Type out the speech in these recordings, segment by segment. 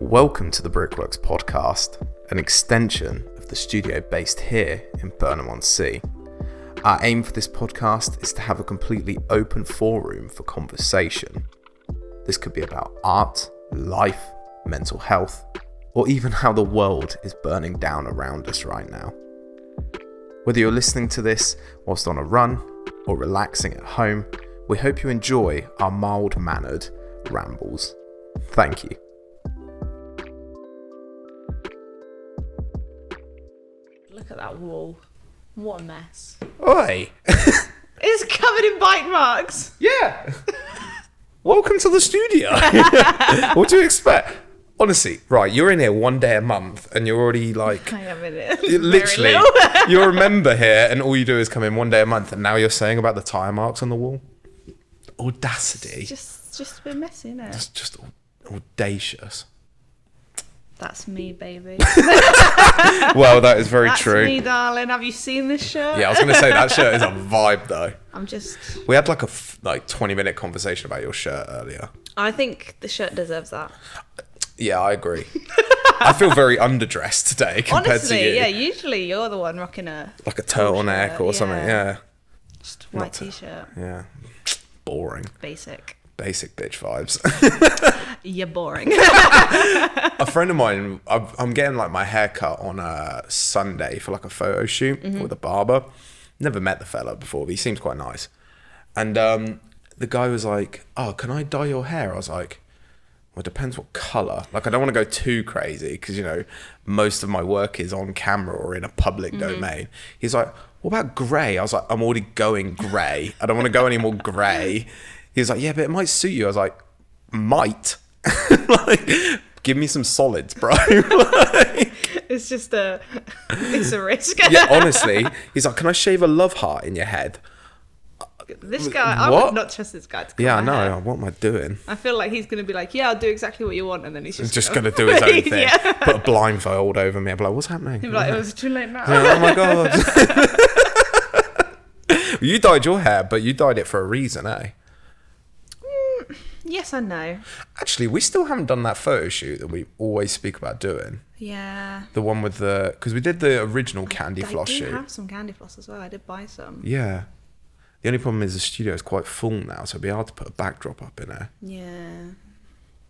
Welcome to the Brickworks Podcast, an extension of the studio based here in Burnham-on-sea. Our aim for this podcast is to have a completely open forum for conversation. This could be about art, life, mental health, or even how the world is burning down around us right now. Whether you're listening to this whilst on a run or relaxing at home, we hope you enjoy our mild-mannered rambles. Thank you. Look at that wall. What a mess. Oi! It's covered in bite marks. Yeah! Welcome to the studio. What do you expect? Honestly, right, you're in here one day a month and you're already like... I am in it. Literally, you're a member here and all you do is come in one day a month and now you're saying about the tyre marks on the wall? Audacity. Just a bit messy, isn't it? It's just audacious. That's me, baby. Well, that is very That's true. me, darling. Have you seen this shirt? Yeah, I was going to say that shirt is a vibe though. We had like a 20-minute conversation about your shirt earlier. I think the shirt deserves that. Yeah, I agree. I feel very underdressed today compared to you. Honestly, yeah, usually you're the one rocking a turtleneck or something, yeah. Just white t-shirt. Yeah. Boring. Basic bitch vibes. You're boring. A friend of mine, I'm getting like my hair cut on a Sunday for like a photo shoot with a barber. Never met the fella before, but he seems quite nice. And the guy was like, "Oh, can I dye your hair?" I was like, "Well, it depends what colour. Like, I don't want to go too crazy because, you know, most of my work is on camera or in a public domain." He's like, "What about grey?" I was like, "I'm already going grey. I don't want to go any more grey." He was like, "Yeah, but it might suit you." I was like, "Might." Like, give me some solids, bro. Like, It's a risk. yeah, honestly. He's like, "Can I shave a love heart in your head?" This guy, I What? would not trust this guy to cut Yeah, I my hair. know. What am I doing? I feel like he's going to be like, "Yeah, I'll do exactly what you want," and then he's just Going to do his own thing. Yeah. Put a blindfold over me. I'm like, "What's happening?" He'd be like, "It was too late now." Yeah, oh my God. You dyed your hair, but you dyed it for a reason, eh? Yes and no. Actually, we still haven't done that photo shoot that we always speak about doing. Yeah. The one with because we did the original Candy Floss I do shoot. have some Candy Floss as well. I did buy some. Yeah. The only problem is the studio is quite full now, so it'd be hard to put a backdrop up in there. Yeah.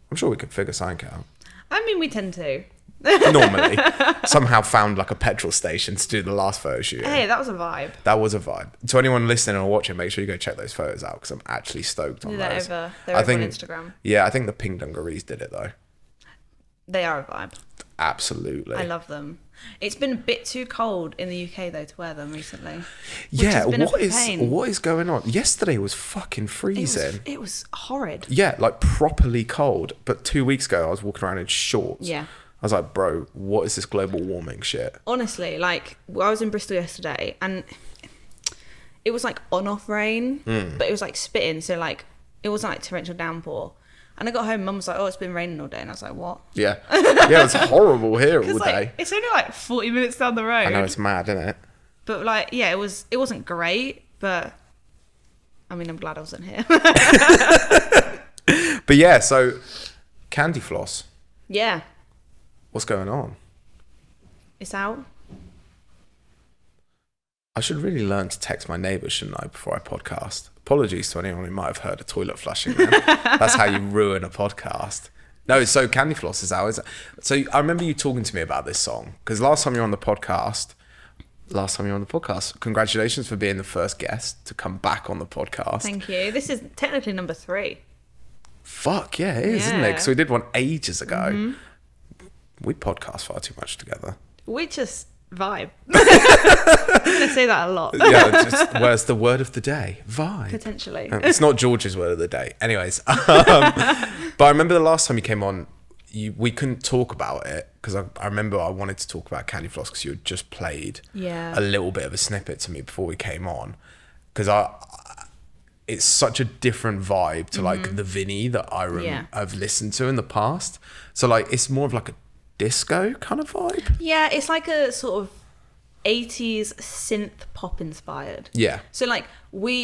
I'm sure we could figure something out. I mean, we tend to. Normally. Somehow found like a petrol station to do the last photo shoot. Hey, that was a vibe. That was a vibe. To anyone listening or watching, make sure you go check those photos out because I'm actually stoked on those. They're over on Instagram. Yeah, I think the Pink Dungarees did it though. They are a vibe. Absolutely. I love them. It's been a bit too cold in the UK though to wear them recently. Yeah, has been a what is going on? Yesterday was fucking freezing. It was horrid. Yeah, like properly cold. But 2 weeks ago, I was walking around in shorts. Yeah. I was like, bro, what is this global warming shit? Honestly, like, I was in Bristol yesterday and it was like on-off rain, but it was like spitting. So like, it wasn't like torrential downpour. And I got home, Mum was like, "Oh, it's been raining all day." And I was like, "What?" Yeah. Yeah, it's horrible here all day. Like, it's only like 40 minutes down the road. I know, it's mad, isn't it? But like, yeah, it wasn't great, but I mean, I'm glad I wasn't here. But yeah, so Candy Floss. Yeah. What's going on? It's out. I should really learn to text my neighbours, shouldn't I, before I podcast? Apologies to anyone who might have heard a toilet flushing then. That's how you ruin a podcast. No, so Candy Floss is out. Is it? So I remember you talking to me about this song, because last time you were on the podcast, congratulations for being the first guest to come back on the podcast. Thank you. This is technically number 3. Fuck, yeah, it is, isn't it? Because we did one ages ago. We podcast far too much together. We just vibe. I'm going to say that a lot. Yeah, where's the word of the day? Vibe. Potentially. It's not George's word of the day. Anyways. But I remember the last time you came on, we couldn't talk about it because I remember I wanted to talk about Candy Floss because you had just played a little bit of a snippet to me before we came on. Because it's such a different vibe to like the Vinny that I've listened to in the past. So like it's more of like a disco kind of vibe. Yeah, it's like a sort of 80s synth pop inspired. Yeah. So like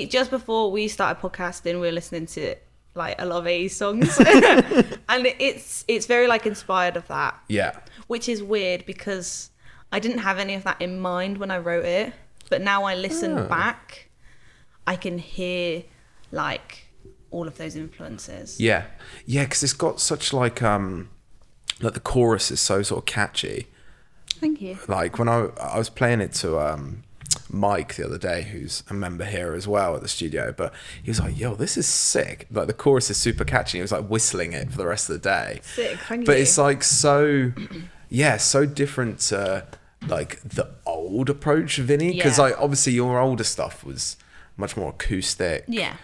just before we started podcasting, we were listening to like a lot of 80s songs. And it's very like inspired of that. Yeah. Which is weird because I didn't have any of that in mind when I wrote it. But now I listen back, I can hear like all of those influences. Yeah. Yeah, because it's got such like the chorus is so sort of catchy. Thank you. Like when I was playing it to Mike the other day, who's a member here as well at the studio, but he was like, yo, this is sick. Like the chorus is super catchy. He was like whistling it for the rest of the day. Sick, thank you. But it's like so different to like the old approach, Vinny. Because like obviously your older stuff was much more acoustic. Yeah.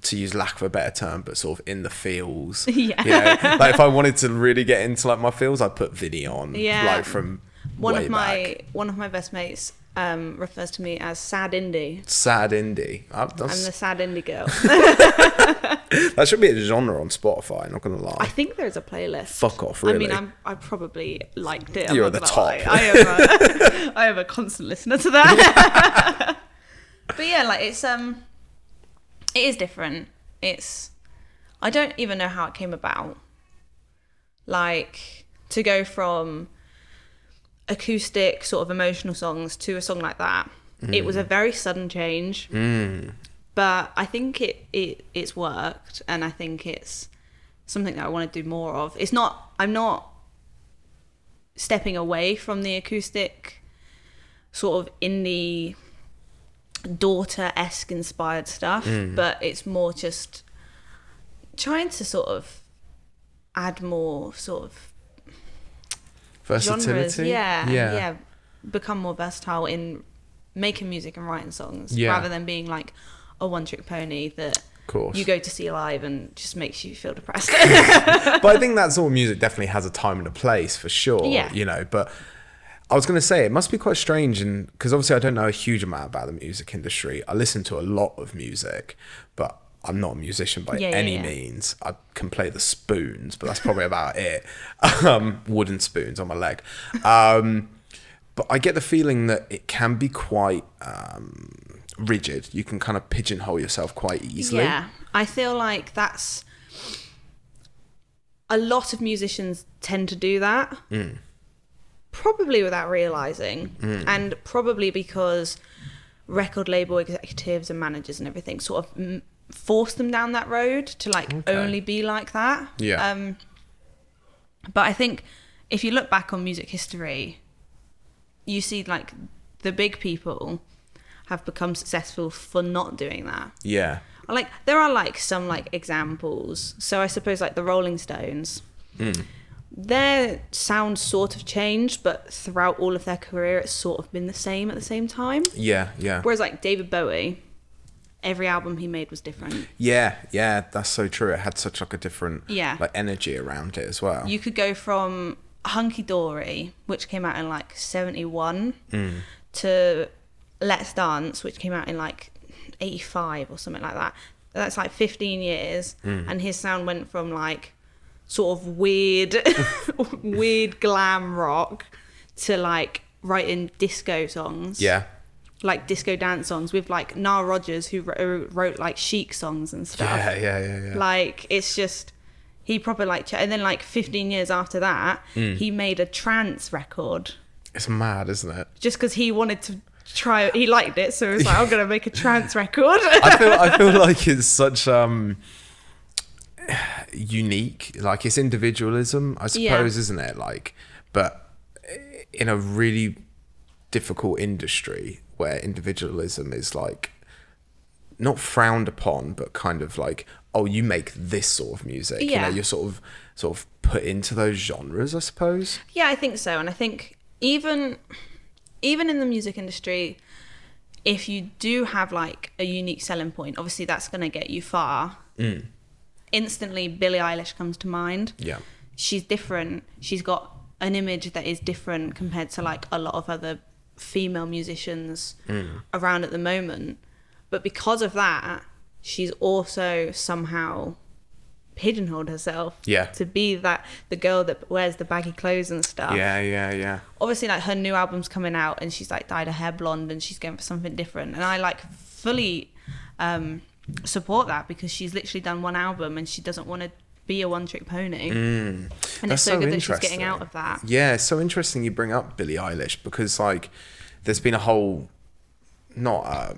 To use lack of a better term, but sort of in the feels. Yeah. You know, like if I wanted to really get into like my feels, I'd put Vinny on. Yeah. Like from one way of my back. one of my best mates refers to me as sad indie. Sad indie. I'm the sad indie girl. That should be a genre on Spotify, not gonna lie. I think there's a playlist. Fuck off, really. I mean, I probably liked it. You're I'm at not the gonna top. lie. I am a constant listener to that. But yeah, like it is different. I don't even know how it came about. Like to go from acoustic sort of emotional songs to a song like that. It was a very sudden change. But I think it's worked, and I think it's something that I want to do more of. I'm not stepping away from the acoustic sort of indie Daughter-esque inspired stuff, but it's more just trying to sort of add more sort of versatility. Genres. Yeah. Become more versatile in making music and writing songs, rather than being like a one-trick pony that you go to see live and just makes you feel depressed. But I think that sort of music definitely has a time and a place for sure. Yeah. You know, but I was going to say it must be quite strange, and because obviously I don't know a huge amount about the music industry. I listen to a lot of music, but I'm not a musician by any means. I can play the spoons, but that's probably about it. Wooden spoons on my leg. But I get the feeling that it can be quite rigid. You can kind of pigeonhole yourself quite easily. Yeah, I feel like that's a lot of musicians tend to do that. Probably without realizing, and probably because record label executives and managers and everything sort of force them down that road to like only be like that. Yeah. But I think if you look back on music history, you see like the big people have become successful for not doing that. Yeah. Like there are like some like examples. So I suppose like the Rolling Stones. Their sound sort of changed, but throughout all of their career, it's sort of been the same at the same time. Yeah. Whereas like David Bowie, every album he made was different. Yeah, that's so true. It had such like a different like energy around it as well. You could go from Hunky Dory, which came out in like 71, to Let's Dance, which came out in like 85 or something like that. That's like 15 years, and his sound went from like sort of weird glam rock to like writing disco songs. Yeah. Like disco dance songs with like Nile Rodgers, who wrote like chic songs and stuff. Yeah. Like it's just he proper like and then like 15 years after that, he made a trance record. It's mad, isn't it? Just because he wanted to try, he liked it, so he was like, I'm gonna make a trance record. I feel like it's such unique, like it's individualism, I suppose, isn't it? Like, but in a really difficult industry where individualism is like not frowned upon, but kind of like, oh, you make this sort of music. You know, you're sort of put into those genres, I suppose. Yeah, I think so. And I think even in the music industry, if you do have like a unique selling point, obviously that's going to get you far. Instantly Billie Eilish comes to mind. Yeah, she's different. She's got an image that is different compared to like a lot of other female musicians around at the moment, but because of that, she's also somehow pigeonholed herself to be the girl that wears the baggy clothes and stuff. Yeah. Obviously, like her new album's coming out, and she's like dyed her hair blonde, and she's going for something different. And I like fully support that, because she's literally done one album and she doesn't want to be a one-trick pony. And it's so good that she's getting out of that. Yeah, it's so interesting you bring up Billie Eilish, because like there's been a whole not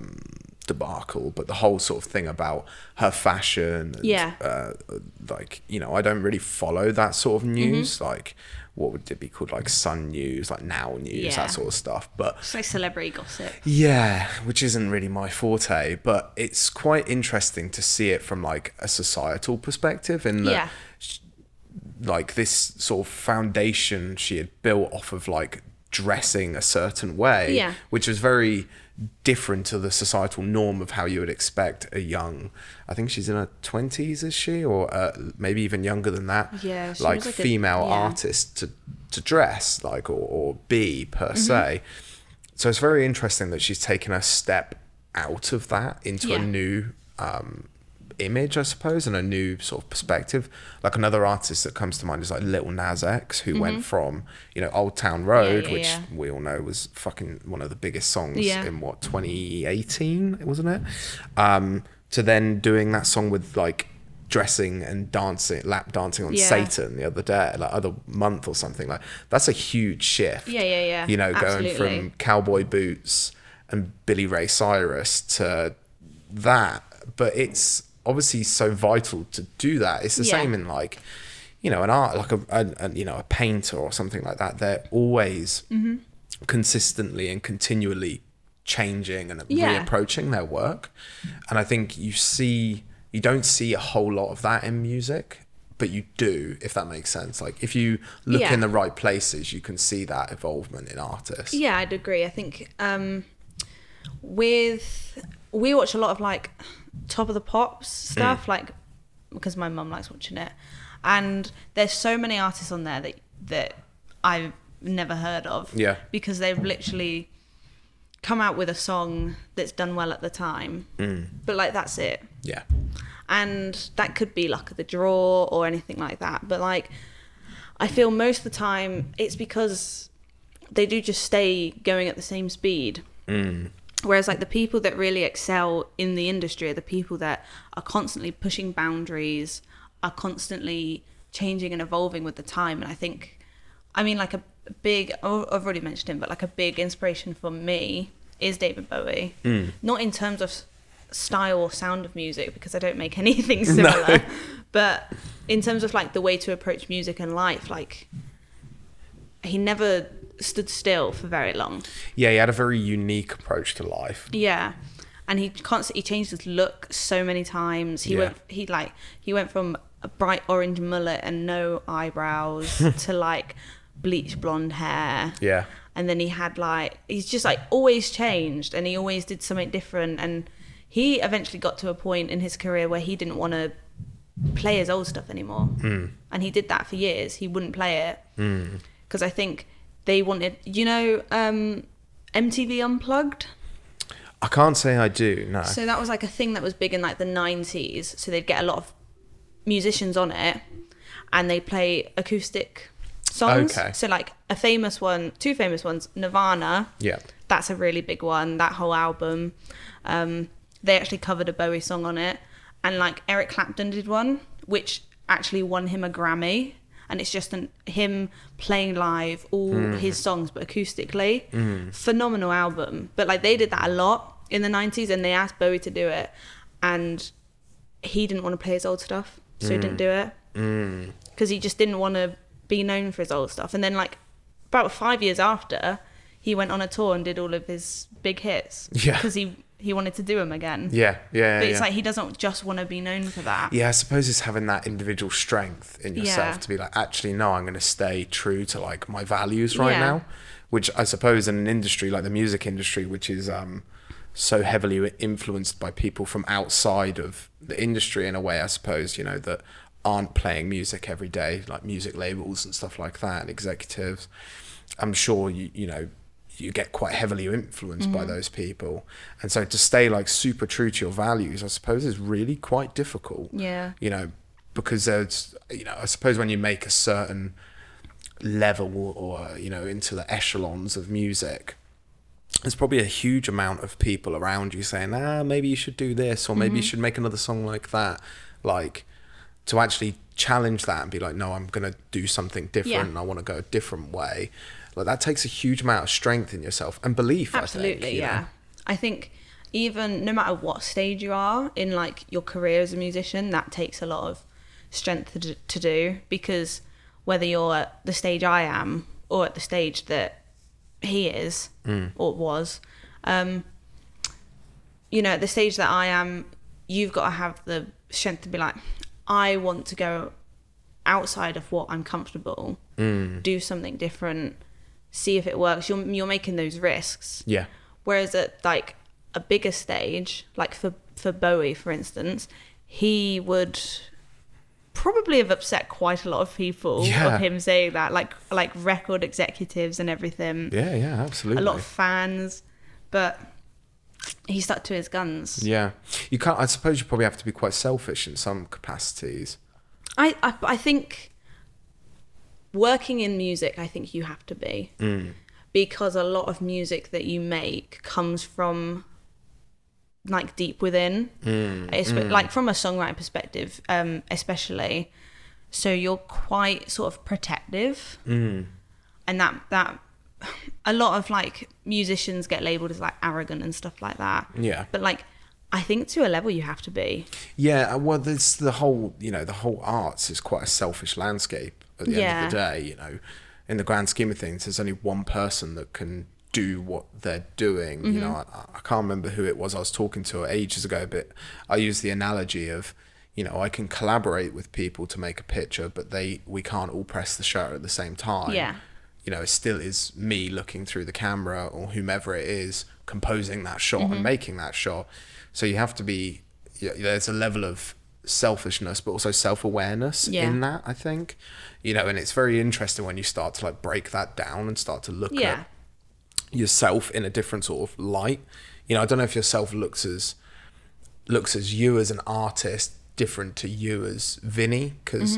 debacle, but the whole sort of thing about her fashion and, like, you know, I don't really follow that sort of news. Like, what would it be called, like Sun News, like Now News, that sort of stuff. But it's like celebrity gossip, which isn't really my forte. But it's quite interesting to see it from like a societal perspective, in that like this sort of foundation she had built off of like dressing a certain way, which was very different to the societal norm of how you would expect a young, I think she's in her 20s, is she, or maybe even younger than that, like female artist to dress like, or be per se. So it's very interesting that she's taken a step out of that into a new image, I suppose, and a new sort of perspective. Like another artist that comes to mind is like Lil Nas X, who went from, you know, Old Town Road, which we all know was fucking one of the biggest songs in 2018, wasn't it? To then doing that song with like dressing and dancing, lap dancing on Satan the other day, like other month or something. Like that's a huge shift. You know, going from cowboy boots and Billy Ray Cyrus to that. But it's obviously so vital to do that. It's the same in like, you know, an art, like a you know, a painter or something like that. They're always consistently and continually changing and reapproaching their work. And I think you don't see a whole lot of that in music, but you do, if that makes sense. Like if you look in the right places, you can see that evolvement in artists. Yeah, I'd agree. I think we watch a lot of like Top of the Pops stuff, like, because my mum likes watching it, and there's so many artists on there that I've never heard of, because they've literally come out with a song that's done well at the time, but like that's it. And that could be Luck of the Draw or anything like that, but like I feel most of the time it's because they do just stay going at the same speed. Whereas like the people that really excel in the industry are the people that are constantly pushing boundaries, are constantly changing and evolving with the time. And I think, I mean, like a big, I've already mentioned him, but like a big inspiration for me is David Bowie. Not in terms of style or sound of music, because I don't make anything similar, but in terms of like the way to approach music and life, like he never stood still for very long. He had a very unique approach to life. And he constantly changed his look so many times. He went from a bright orange mullet and no eyebrows to like bleached blonde hair. And then he had like, he's just like always changed, and he always did something different. And he eventually got to a point in his career where he didn't want to play his old stuff anymore. And he did that for years. He wouldn't play it because I think they wanted, you know, MTV Unplugged? I can't say I do, no. So that was like a thing that was big in like the 90s. So they'd get a lot of musicians on it and they'd play acoustic songs. So like two famous ones, Nirvana. That's a really big one, that whole album. They actually covered a Bowie song on it. And like Eric Clapton did one, which actually won him a Grammy. And it's just him playing live all his songs, but acoustically. Phenomenal album. But like they did that a lot in the 90s, and they asked Bowie to do it. And he didn't want to play his old stuff, so he didn't do it. Because he just didn't want to be known for his old stuff. And then like about 5 years after, he went on a tour and did all of his big hits. Because he wanted to do them again. But it's like he doesn't just want to be known for that. I suppose it's having that individual strength in yourself to be like, actually, no, I'm going to stay true to like my values right now. Which I suppose in an industry like the music industry, which is so heavily influenced by people from outside of the industry in a way, I suppose, you know, that aren't playing music every day, like music labels and stuff like that, and executives. I'm sure you know, you get quite heavily influenced by those people, and so to stay like super true to your values, I suppose, is really quite difficult. You know, because there's, you know, I suppose when you make a certain level or, you know, into the echelons of music, there's probably a huge amount of people around you saying, maybe you should do this, or maybe you should make another song like that. Like, to actually challenge that and be like, no, I'm going to do something different and I want to go a different way. Like, that takes a huge amount of strength in yourself and belief. Absolutely, I think, yeah. know? I think even no matter what stage you are in, like, your career as a musician, that takes a lot of strength to do, because whether you're at the stage I am or at the stage that he is or was, you know, at the stage that I am, you've got to have the strength to be like, I want to go outside of what I'm comfortable, do something different, see if it works. You're making those risks. Yeah. Whereas at like a bigger stage, like for Bowie, for instance, he would probably have upset quite a lot of people of him saying that, like record executives and everything. Yeah, absolutely. A lot of fans, but he stuck to his guns. Yeah. You can't, I suppose you probably have to be quite selfish in some capacities. I think working in music, I think you have to be. Because a lot of music that you make comes from like deep within. Like from a songwriting perspective, especially. So you're quite sort of protective. And that a lot of like musicians get labeled as like arrogant and stuff like that. Yeah. But like, I think to a level you have to be. Yeah, well, there's the whole arts is quite a selfish landscape at the end of the day, you know. In the grand scheme of things, there's only one person that can do what they're doing. You know, I can't remember who it was I was talking to ages ago, but I used the analogy of, you know, I can collaborate with people to make a picture, but we can't all press the shutter at the same time. Yeah. You know, it still is me looking through the camera or whomever it is composing that shot and making that shot. So you have to be, there's a level of selfishness, but also self-awareness in that, I think. You know, and it's very interesting when you start to like break that down and start to look at yourself in a different sort of light. You know, I don't know if yourself looks as you as an artist different to you as Vinny, because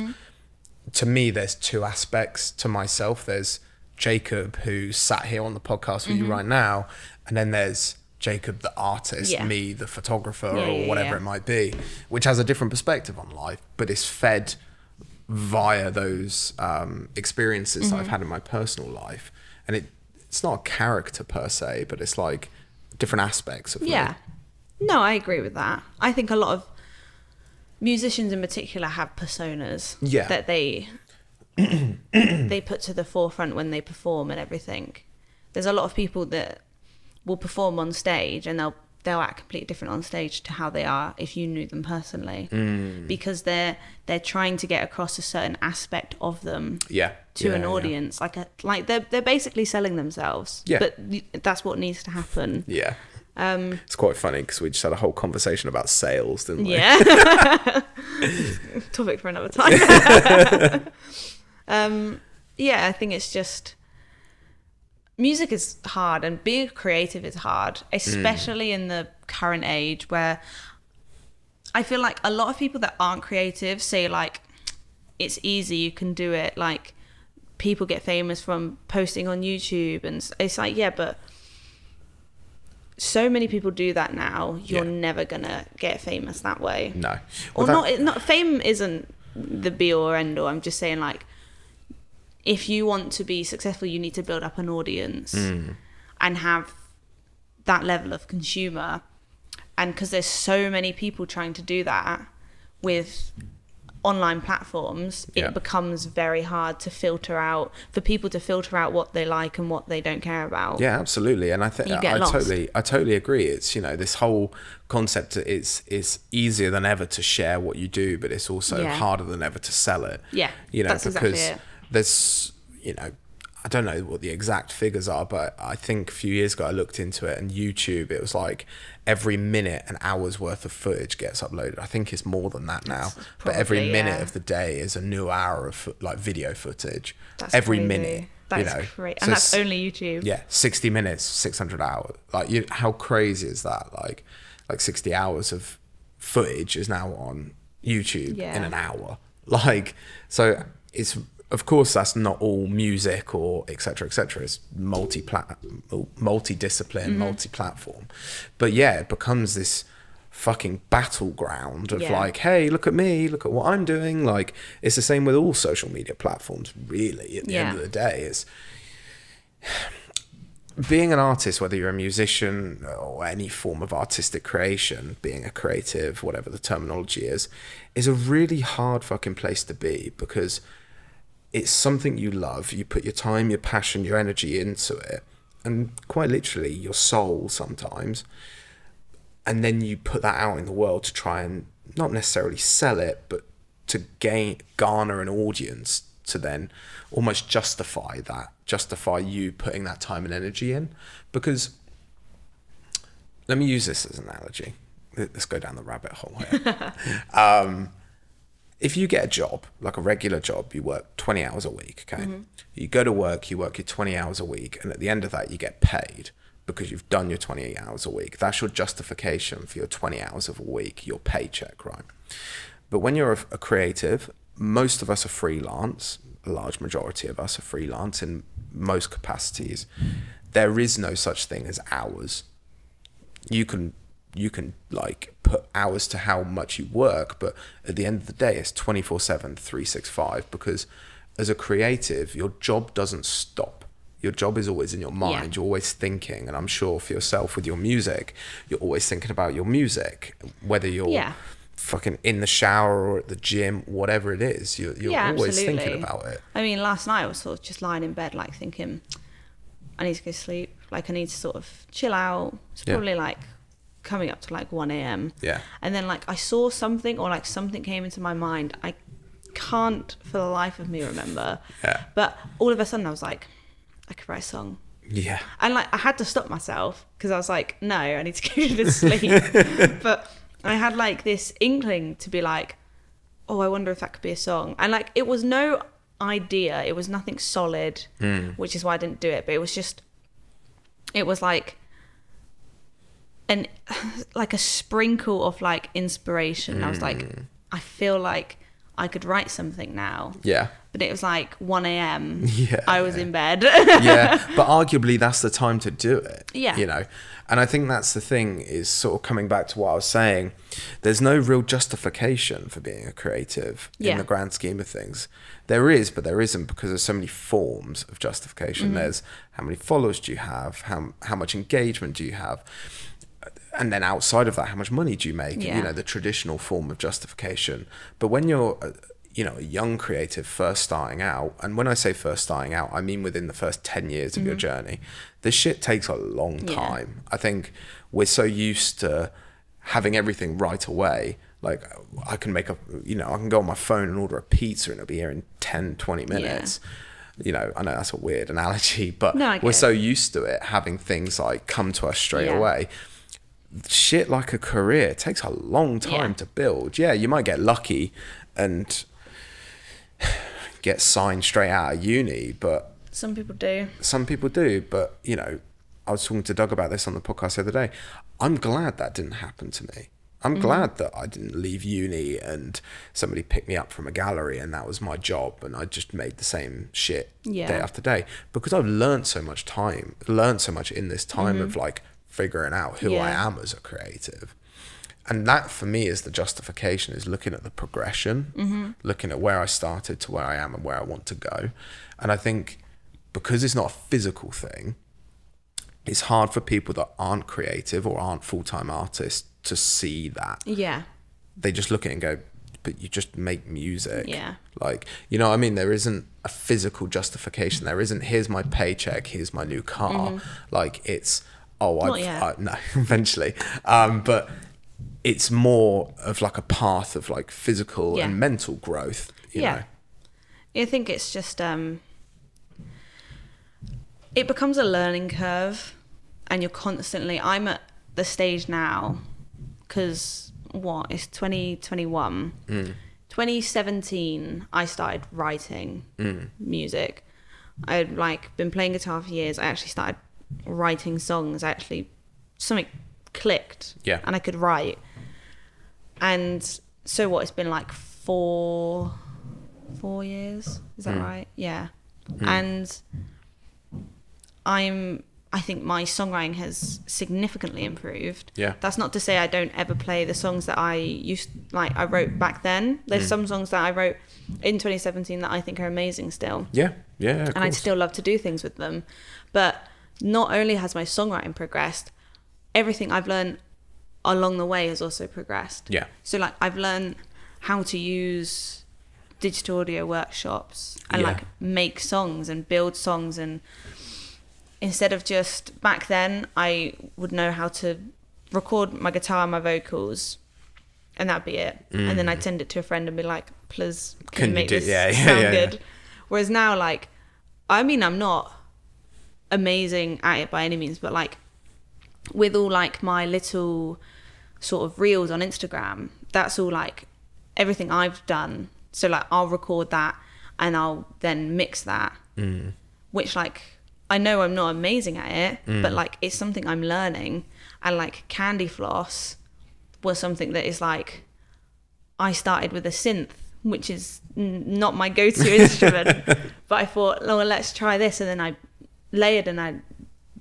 to me there's two aspects to myself. There's Jacob, who's sat here on the podcast with you right now, and then there's Jacob the artist, me the photographer, or whatever it might be, which has a different perspective on life, but is fed via those experiences that I've had in my personal life. And it's not a character per se, but it's like different aspects of me. No, I agree with that. I think a lot of musicians in particular have personas that they put to the forefront when they perform and everything. There's a lot of people that will perform on stage and they'll act completely different on stage to how they are if you knew them personally, because they're trying to get across a certain aspect of them to an audience. Like they're basically selling themselves, but that's what needs to happen. It's quite funny because we just had a whole conversation about sales, didn't we? Topic for another time. I think it's just, music is hard and being creative is hard, especially in the current age where I feel like a lot of people that aren't creative say like, it's easy, you can do it. Like, people get famous from posting on YouTube, and it's like, but so many people do that now. You're never gonna get famous that way. No. Well, or not. Fame isn't the be all or end all. I'm just saying, like, if you want to be successful, you need to build up an audience and have that level of consumer. And because there's so many people trying to do that with online platforms, it becomes very hard to for people to filter out what they like and what they don't care about. Yeah, absolutely. And I think I totally agree. It's, you know, this whole concept is easier than ever to share what you do, but it's also harder than ever to sell it. Yeah, you know, that's because exactly it. There's, you know, I don't know what the exact figures are, but I think a few years ago I looked into it, and YouTube, it was like every minute an hour's worth of footage gets uploaded. I think it's more than that now, but every minute of the day is a new hour of like video footage. That's every crazy. Minute. That's great, and so that's only YouTube. Yeah, 60 minutes, 600 hours. Like, how crazy is that? Like 60 hours of footage is now on YouTube in an hour. Like, so it's of course, that's not all music or et cetera, it's multi-discipline, multi-platform. But yeah, it becomes this fucking battleground of like, hey, look at me, look at what I'm doing. Like, it's the same with all social media platforms, really. At the end of the day, it's being an artist, whether you're a musician or any form of artistic creation, being a creative, whatever the terminology is a really hard fucking place to be, because it's something you love. You put your time, your passion, your energy into it, and quite literally your soul sometimes. And then you put that out in the world to try and not necessarily sell it, but to garner an audience to then almost justify you putting that time and energy in. Because let me use this as an analogy. Let's go down the rabbit hole here. If you get a job, like a regular job, you work 20 hours a week, okay? You go to work, you work your 20 hours a week, and at the end of that, you get paid because you've done your 28 hours a week. That's your justification for your 20 hours of a week, your paycheck, right? But when you're a creative, most of us are freelance. A large majority of us are freelance in most capacities. There is no such thing as hours. You can like put hours to how much you work, but at the end of the day, it's 24/7, 365, because as a creative, your job doesn't stop. Your job is always in your mind. Yeah. You're always thinking, and I'm sure for yourself with your music, you're always thinking about your music, whether you're fucking in the shower or at the gym, whatever it is, you're always thinking about it. I mean, last night I was sort of just lying in bed, like thinking, I need to go to sleep. Like, I need to sort of chill out. It's probably like coming up to like 1 a.m. Yeah. And then like I saw something, or like something came into my mind. I can't for the life of me remember. Yeah. But all of a sudden I was like, I could write a song. Yeah. And like I had to stop myself, because I was like, no, I need to go to sleep. But I had like this inkling to be like, oh, I wonder if that could be a song. And like, it was no idea. It was nothing solid, which is why I didn't do it. But it was like a sprinkle of like inspiration. I was like, I feel like I could write something now. Yeah. But it was like 1 a.m. Yeah. I was in bed. Yeah. But arguably that's the time to do it. Yeah. You know? And I think that's the thing, is sort of coming back to what I was saying. There's no real justification for being a creative in the grand scheme of things. There is, but there isn't, because there's so many forms of justification. There's how many followers do you have? How much engagement do you have? And then outside of that, how much money do you make? Yeah. You know, the traditional form of justification. But when you're, a young creative first starting out, and when I say first starting out, I mean within the first 10 years of your journey, this shit takes a long time. I think we're so used to having everything right away. Like, I can I can go on my phone and order a pizza and it'll be here in 10, 20 minutes. Yeah. You know, I know that's a weird analogy, but we're so used to it, having things like come to us straight away. Shit like a career takes a long time to build. Yeah, you might get lucky and get signed straight out of uni, but some people do. But I was talking to Doug about this on the podcast the other day. I'm glad that didn't happen to me. I'm glad that I didn't leave uni and somebody picked me up from a gallery and that was my job and I just made the same shit day after day, because I've learned so much in this time of like figuring out who I am as a creative. And that for me is the justification, is looking at the progression, looking at where I started to where I am and where I want to go. And I think because it's not a physical thing, it's hard for people that aren't creative or aren't full-time artists to see that. Yeah. They just look at it and go, but you just make music. Yeah. Like, you know what I mean? There isn't a physical justification. There isn't, here's my paycheck, here's my new car. Like, it's, no, eventually. But it's more of like a path of like physical and mental growth, you know? I think it's just, it becomes a learning curve, and you're constantly, I'm at the stage now, because it's 2021. 2017, I started writing music. I'd like been playing guitar for years. I actually started writing songs. Something clicked, and I could write. And so it's been like 4 4 years. Is that right? Yeah. And I think my songwriting has significantly improved. Yeah. That's not to say I don't ever play the songs that I wrote back then. There's some songs that I wrote in 2017 that I think are amazing still. Yeah. And I'd still love to do things with them. But not only has my songwriting progressed, everything I've learned along the way has also progressed. Yeah. So like I've learned how to use digital audio workshops and like make songs and build songs, and instead of just back then I would know how to record my guitar and my vocals and that'd be it. And then I'd send it to a friend and be like, please can you make this sound good? Whereas now, like, I mean, I'm not amazing at it by any means, but like with all like my little sort of reels on Instagram, that's all like everything I've done. So like I'll record that and I'll then mix that, which like I know I'm not amazing at it, but like it's something I'm learning. And like Candy Floss was something that is like, I started with a synth, which is not my go-to instrument, but I thought, oh, well, let's try this. And then I layered and I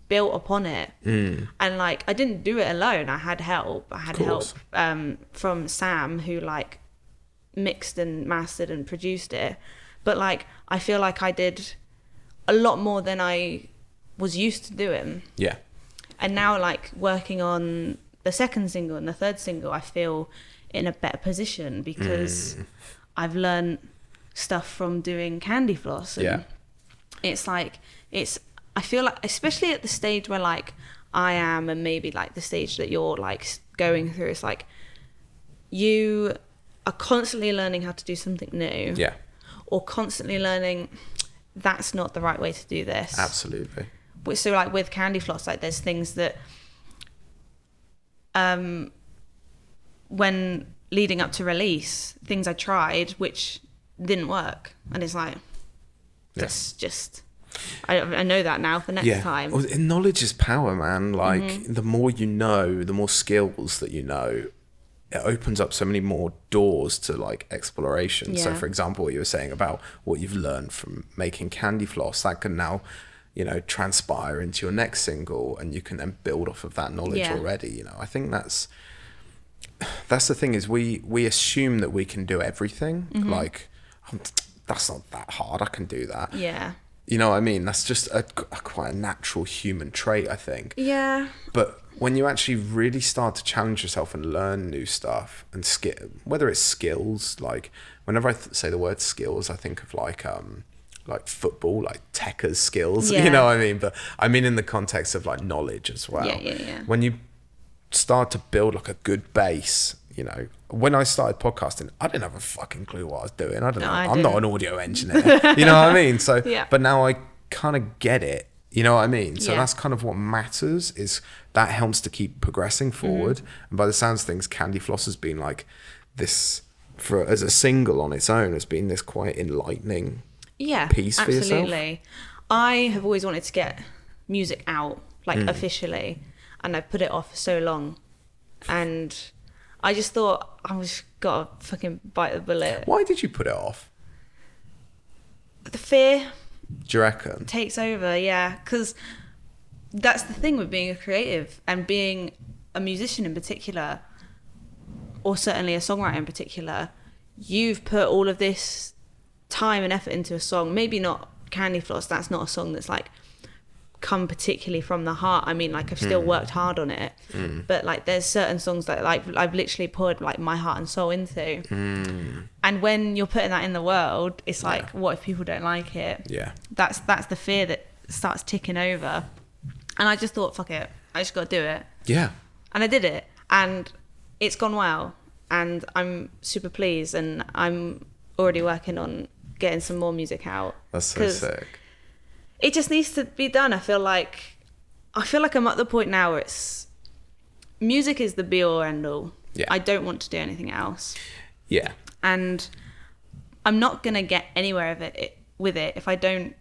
built upon it. And like I didn't do it alone. I had help. I had help from Sam, who like mixed and mastered and produced it. But like I feel like I did a lot more than I was used to doing. Yeah. And now like working on the second single and the third single, I feel in a better position because I've learned stuff from doing Candy Floss. And it's like, I feel like, especially at the stage where like I am, and maybe like the stage that you're like going through, it's like you are constantly learning how to do something new. Yeah. Or constantly learning that's not the right way to do this. Absolutely. So like with Candy Floss, like there's things that when leading up to release, things I tried which didn't work, and it's like that's just I know that now for next time. Well, knowledge is power, man. Like the more you know, the more skills that you know, it opens up so many more doors to like exploration. So for example, what you were saying about what you've learned from making Candy Floss, that can now, you know, transpire into your next single, and you can then build off of that knowledge already. You know, I think that's the thing, is we assume that we can do everything. Like, that's not that hard, I can do that. You know what I mean? That's just a quite a natural human trait, I think. But when you actually really start to challenge yourself and learn new stuff and whether it's skills, like whenever I say the word skills, I think of like football, like Tekka's skills, you know what I mean? But I mean in the context of like knowledge as well. When you start to build like a good base, you know, when I started podcasting, I didn't have a fucking clue what I was doing. I don't know. I'm not an audio engineer. You know what I mean? So, but now I kind of get it. You know what I mean? So that's kind of what matters, is that helps to keep progressing forward. And by the sounds of things, Candy Floss has been like this, as a single on its own, has been this quite enlightening piece for yourself. Absolutely. I have always wanted to get music out, like officially, and I've put it off for so long. And I just thought I was gotta fucking bite the bullet. Why did you put it off? The fear. Do you reckon? Takes over, yeah. Because that's the thing with being a creative and being a musician in particular, or certainly a songwriter in particular. You've put all of this time and effort into a song. Maybe not Candy Floss. That's not a song that's like come particularly from the heart. I mean, like I've still worked hard on it, but like there's certain songs that like I've literally poured like my heart and soul into. And when you're putting that in the world, it's like, what if people don't like it? That's the fear that starts ticking over. And I just thought, fuck it, I just got to do it. And I did it, and it's gone well, and I'm super pleased, and I'm already working on getting some more music out. That's so sick. It just needs to be done. I feel like I'm at the point now where music is the be all end all. I don't want to do anything else. And I'm not gonna get anywhere with it if I don't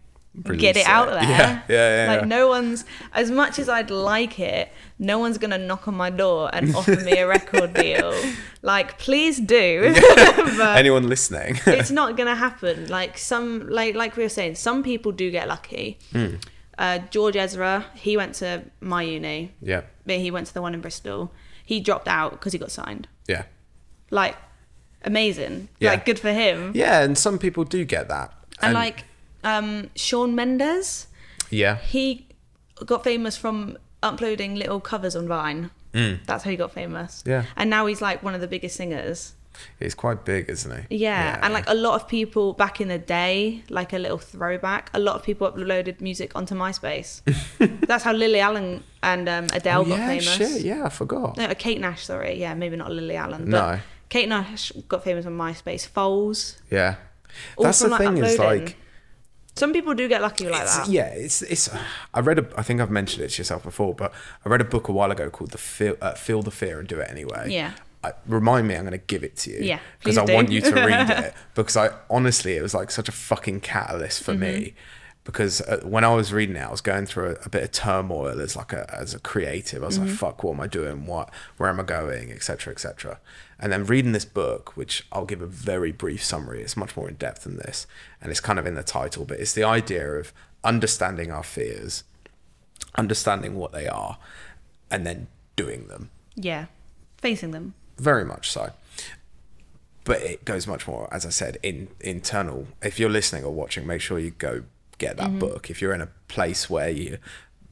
get it out there. Yeah. Like no one's, as much as I'd like it, no one's gonna knock on my door and offer me a record deal. Like, please do. But anyone listening, it's not gonna happen. Like like we were saying, some people do get lucky. George Ezra, he went to my uni. Yeah. But he went to the one in Bristol. He dropped out because he got signed. Yeah. Like, amazing. Yeah. Like, good for him. Yeah, and some people do get that. And like Shawn Mendes, he got famous from uploading little covers on Vine. That's how he got famous. Yeah. And now he's like one of the biggest singers. He's quite big, isn't he? Yeah. And like a lot of people back in the day, like a little throwback, a lot of people uploaded music onto MySpace. That's how Lily Allen and Adele got famous. Shit, yeah, I forgot. No, Kate Nash, sorry. Yeah, maybe not Lily Allen. No. But Kate Nash got famous on MySpace. Foles. Yeah. All That's from, the thing is uploading. Like... Some people do get lucky like that. Yeah, it's. I think I've mentioned it to yourself before, but I read a book a while ago called Feel the Fear and Do It Anyway. Yeah. Remind me, I'm going to give it to you. Yeah, because I do. want you to read it. Because honestly, it was like such a fucking catalyst for me. Because when I was reading it, I was going through a bit of turmoil as a creative. I was like, fuck, what am I doing? Where am I going? Etc. Etc. And then reading this book, which I'll give a very brief summary. It's much more in depth than this, and it's kind of in the title. But it's the idea of understanding our fears, understanding what they are, and then doing them. Yeah, facing them. Very much so. But it goes much more, as I said, internal. If you're listening or watching, make sure you go get that book. If you're in a place where you're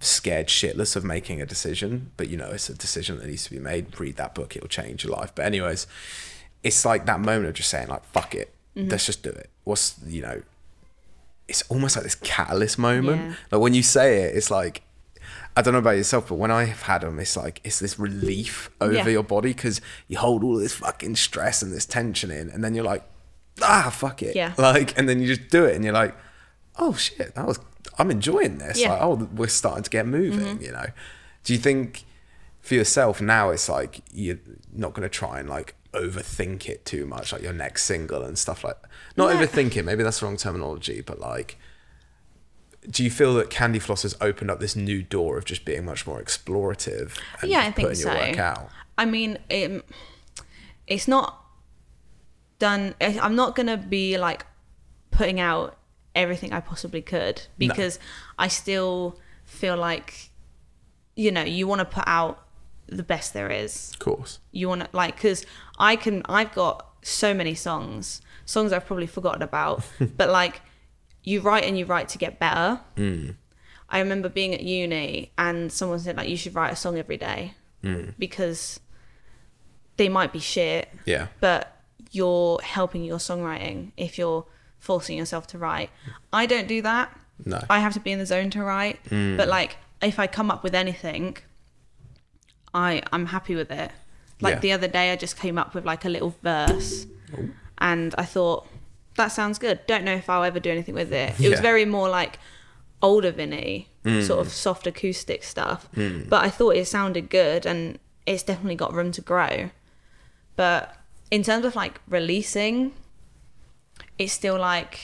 scared shitless of making a decision, but you know it's a decision that needs to be made, read that book. It'll change your life. But anyways, it's like that moment of just saying like, fuck it, let's just do it. It's almost like this catalyst moment. Yeah. Like when you say it, it's like, I don't know about yourself, but when I've had them, it's like, it's this relief over your body, because you hold all of this fucking stress and this tension in, and then you're like, fuck it. Yeah. Like, and then you just do it and you're like, oh shit, I'm enjoying this. Yeah. Like, oh, we're starting to get moving, you know? Do you think for yourself now, it's like, you're not going to try and like overthink it too much, like your next single and stuff like that? Not overthink it, maybe that's the wrong terminology, but like, do you feel that Candy Floss has opened up this new door of just being much more explorative and I think putting so. your work out? I mean, it's not done. I'm not going to be like putting out everything I possibly could, because I still feel like, you know, you want to put out the best there is. Of course. You want to, like, because I've got so many songs I've probably forgotten about, but like, you write to get better. I remember being at uni and someone said like, you should write a song every day, because they might be shit, but you're helping your songwriting if you're forcing yourself to write. I don't do that. No. I have to be in the zone to write. But like, if I come up with anything, I'm happy with it. Like the other day I just came up with like a little verse and I thought, that sounds good. Don't know if I'll ever do anything with it. It was very more like older Vinny, sort of soft acoustic stuff. But I thought it sounded good and it's definitely got room to grow. But in terms of like releasing, it's still like,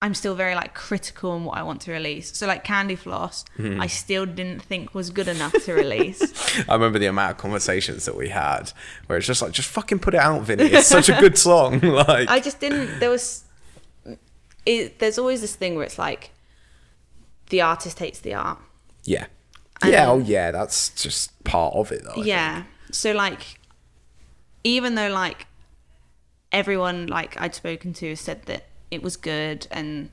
I'm still very like critical on what I want to release. So like Candy Floss, I still didn't think was good enough to release. I remember the amount of conversations that we had where it's just like, just fucking put it out, Vinny. It's such a good song. Like, I just didn't. There's always this thing where it's like, the artist hates the art. Yeah. And That's just part of it though. I think. So like, even though like everyone like I'd spoken to said that it was good and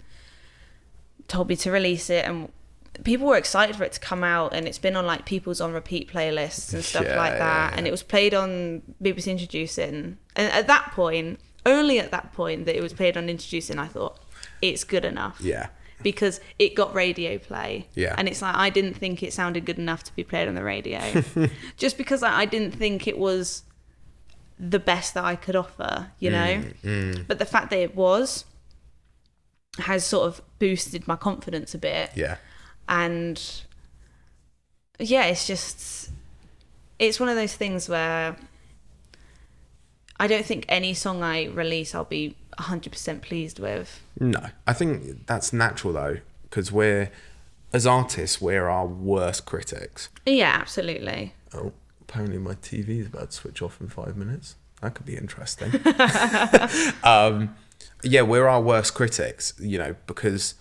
told me to release it, and people were excited for it to come out, and it's been on like people's on repeat playlists and stuff like that. And it was played on BBC Introducing, and at that point, only at that point that it was played on Introducing, I thought it's good enough. Because it got radio play. And it's like, I didn't think it sounded good enough to be played on the radio. Just because I didn't think it was the best that I could offer, you know? But the fact that it was has sort of boosted my confidence a bit. And it's one of those things where I don't think any song I release I'll be 100% pleased with. No, I think that's natural though, because as artists, we're our worst critics. Yeah, absolutely. Oh, apparently my TV is about to switch off in 5 minutes. That could be interesting. Yeah, we're our worst critics, because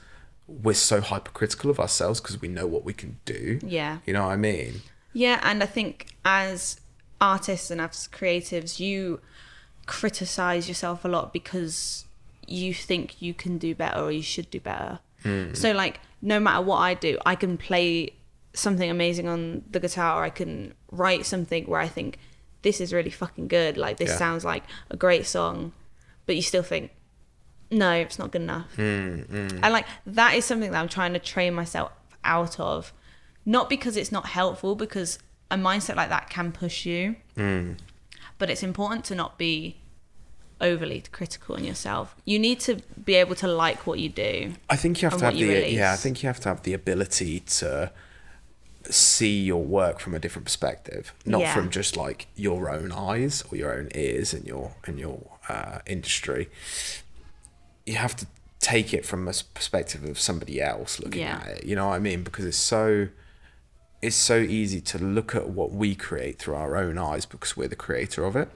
we're so hypercritical of ourselves because we know what we can do. Yeah. You know what I mean? Yeah, and I think as artists and as creatives, you criticize yourself a lot because you think you can do better or you should do better. So like, no matter what I do, I can play something amazing on the guitar, or I can write something where I think this is really fucking good, like this sounds like a great song, but you still think, no, it's not good enough. And like, that is something that I'm trying to train myself out of, not because it's not helpful, because a mindset like that can push you, but it's important to not be overly critical on yourself. You need to be able to like what you do. I think you have to have I think you have to have the ability to see your work from a different perspective, not from just like your own eyes or your own ears in your industry. You have to take it from a perspective of somebody else looking at it. You know what I mean? Because it's so easy to look at what we create through our own eyes because we're the creator of it,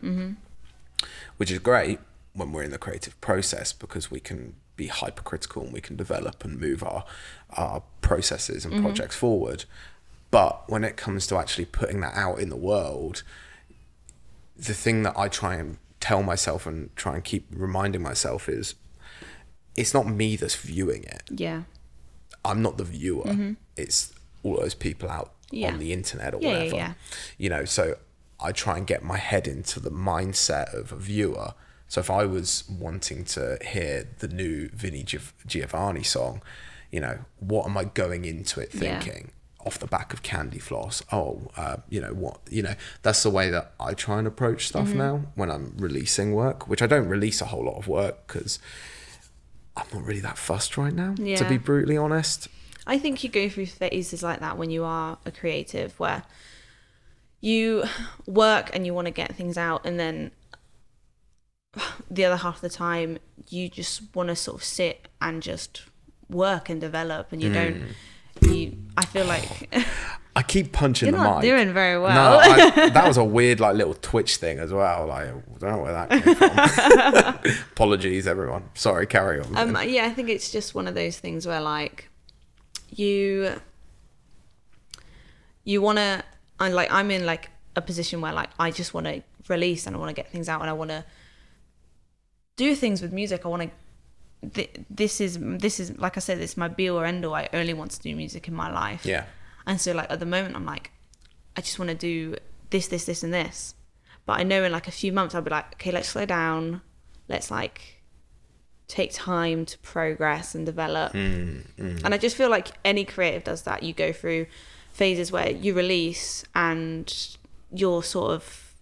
which is great when we're in the creative process because we can be hypercritical and we can develop and move our processes and projects forward. But when it comes to actually putting that out in the world, the thing that I try and tell myself and try and keep reminding myself is, it's not me that's viewing it. Yeah. I'm not the viewer. It's all those people out on the internet or whatever. So I try and get my head into the mindset of a viewer. So if I was wanting to hear the new Vinny Giovanni song, what am I going into it thinking? Off the back of Candy Floss, that's the way that I try and approach stuff now when I'm releasing work, which I don't release a whole lot of work because I'm not really that fussed right now, to be brutally honest. I think you go through phases like that when you are a creative, where you work and you want to get things out, and then the other half of the time you just want to sort of sit and just work and develop, and I feel like I keep punching you're the not mic. doing very well. No, that was a weird little Twitch thing as well. I don't know where that came from. Apologies, everyone. Sorry, carry on. I think it's just one of those things where like you want to. I'm in like a position where like I just want to release and I want to get things out and I want to do things with music. I want to. This is like I said, this is my be all or end all. I only want to do music in my life. Yeah. And so like at the moment I'm like, I just want to do this, and this. But I know in like a few months I'll be like, okay, let's slow down. Let's like take time to progress and develop. And I just feel like any creative does that. You go through phases where you release and you're sort of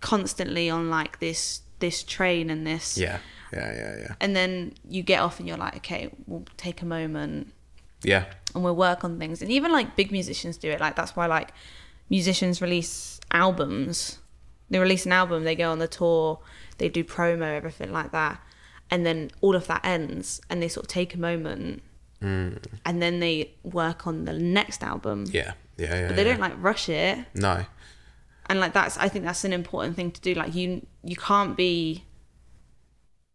constantly on like this train and this. Yeah. And then you get off and you're like, okay, we'll take a moment. Yeah. And we'll work on things. And even like big musicians do it. Like that's why like musicians release albums. They release an album, they go on the tour, they do promo, everything like that. And then all of that ends and they sort of take a moment and then they work on the next album. Yeah. But they don't like rush it. No. And like I think that's an important thing to do. Like you can't be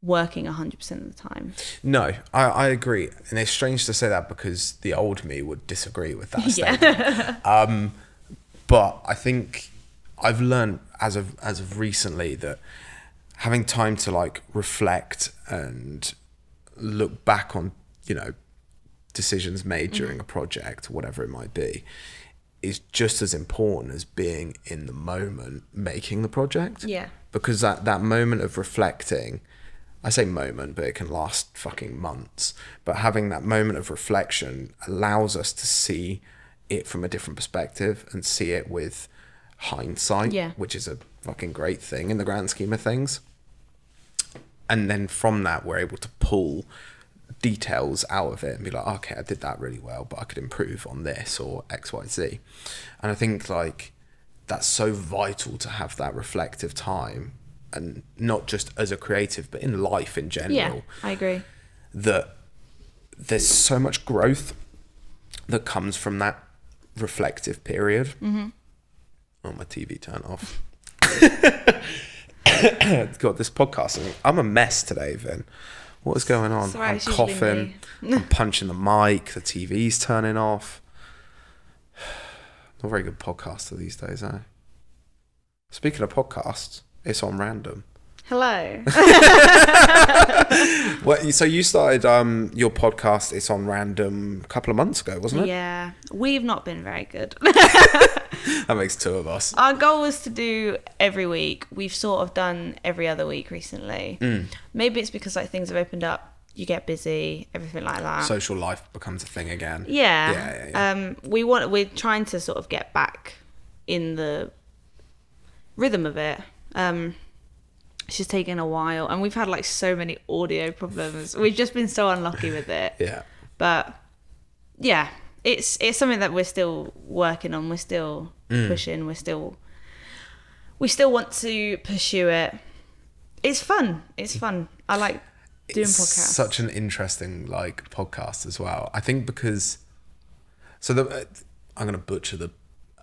working 100% of the time. No, I agree. And it's strange to say that because the old me would disagree with that statement. But I think I've learned as of recently that having time to like reflect and look back on, decisions made during a project, whatever it might be, is just as important as being in the moment making the project. Yeah. Because that moment of reflecting, I say moment, but it can last fucking months. But having that moment of reflection allows us to see it from a different perspective and see it with hindsight, which is a fucking great thing in the grand scheme of things. And then from that, we're able to pull details out of it and be like, okay, I did that really well, but I could improve on this or X, Y, Z. And I think like that's so vital to have that reflective time and not just as a creative, but in life in general. Yeah, I agree. That there's so much growth that comes from that reflective period. Mm-hmm. Oh, my TV turned off. God, this podcast, I'm a mess today, Vin. What is going on? Sorry, I'm coughing. I'm punching the mic. The TV's turning off. Not a very good podcaster these days, eh? Speaking of podcasts, it's on random. Hello. So you started your podcast, It's on Random, a couple of months ago, wasn't it? Yeah, we've not been very good. That makes two of us. Our goal was to do every week. We've sort of done every other week recently. Maybe it's because like things have opened up, you get busy, everything like that. Social life becomes a thing again. Yeah. We're trying to sort of get back in the rhythm of it. It's just taken a while, and we've had like so many audio problems. We've just been so unlucky with it. Yeah. But yeah, it's something that we're still working on. We're still pushing. We still want to pursue it. It's fun. I like doing podcasts. Such an interesting like podcast as well. I think because I'm going to butcher the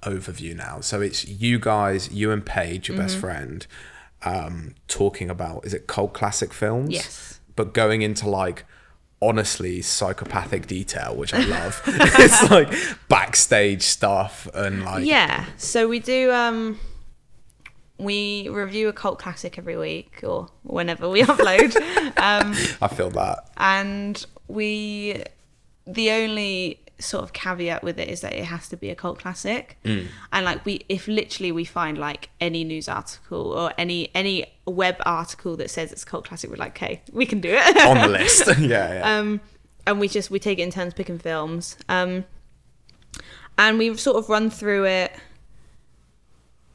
overview now. So it's you guys, you and Paige, your best friend, talking about, is it cult classic films? Yes. But going into like honestly psychopathic detail, which I love. It's like backstage stuff and like, yeah. So we do we review a cult classic every week or whenever we upload. I feel that. And the only sort of caveat with it is that it has to be a cult classic. And like if literally we find like any news article or any web article that says it's a cult classic, we're like, okay, we can do it. On the list. Yeah. And we take it in turns picking films. And we sort of run through it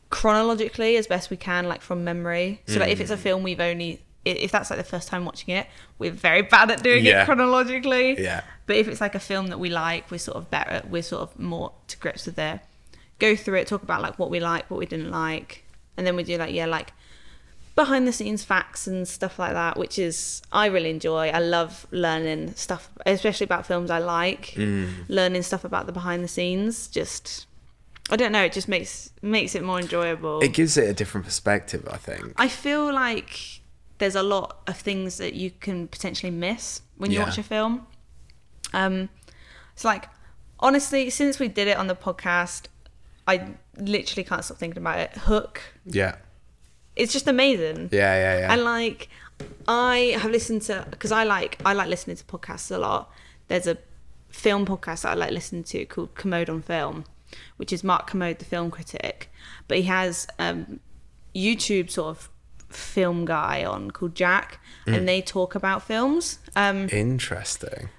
chronologically as best we can, like from memory. So like if it's a film if that's like the first time watching it, we're very bad at doing it chronologically. Yeah. But if it's like a film that we like, we're sort of better. We're sort of more to grips with it. Go through it, talk about like what we like, what we didn't like, and then we do like behind the scenes facts and stuff like that, which is I really enjoy. I love learning stuff, especially about films I like. Learning stuff about the behind the scenes, just I don't know, it just makes it more enjoyable. It gives it a different perspective, I think. I feel like there's a lot of things that you can potentially miss when you watch a film. It's like, honestly, since we did it on the podcast, I literally can't stop thinking about it. Hook. Yeah. It's just amazing. Yeah. And like, I have listened to, because I like listening to podcasts a lot. There's a film podcast that I like listening to called Commode on Film, which is Mark Commode, the film critic. But he has YouTube sort of film guy on called Jack, and they talk about films. Interesting.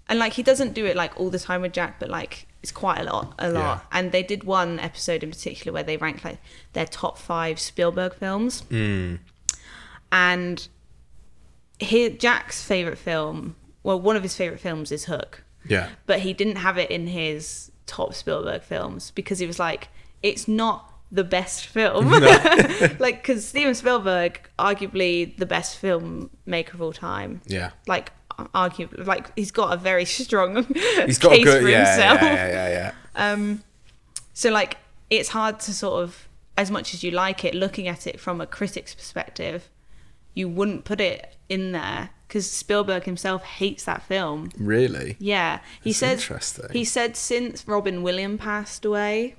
And like he doesn't do it like all the time with Jack, but like it's quite a lot. Yeah. And they did one episode in particular where they ranked like their top 5 Spielberg films. And Jack's favorite film, well, one of his favorite films is Hook. Yeah. But he didn't have it in his top Spielberg films because he was like, it's not the best film. No. Like, because Steven Spielberg, arguably the best filmmaker of all time. Yeah. Like, arguably, like he's got a very strong he's got case a good, for himself. Yeah. So like, it's hard to sort of, as much as you like it, looking at it from a critic's perspective, you wouldn't put it in there because Spielberg himself hates that film. Really? Yeah. Interesting. He said since Robin Williams passed away,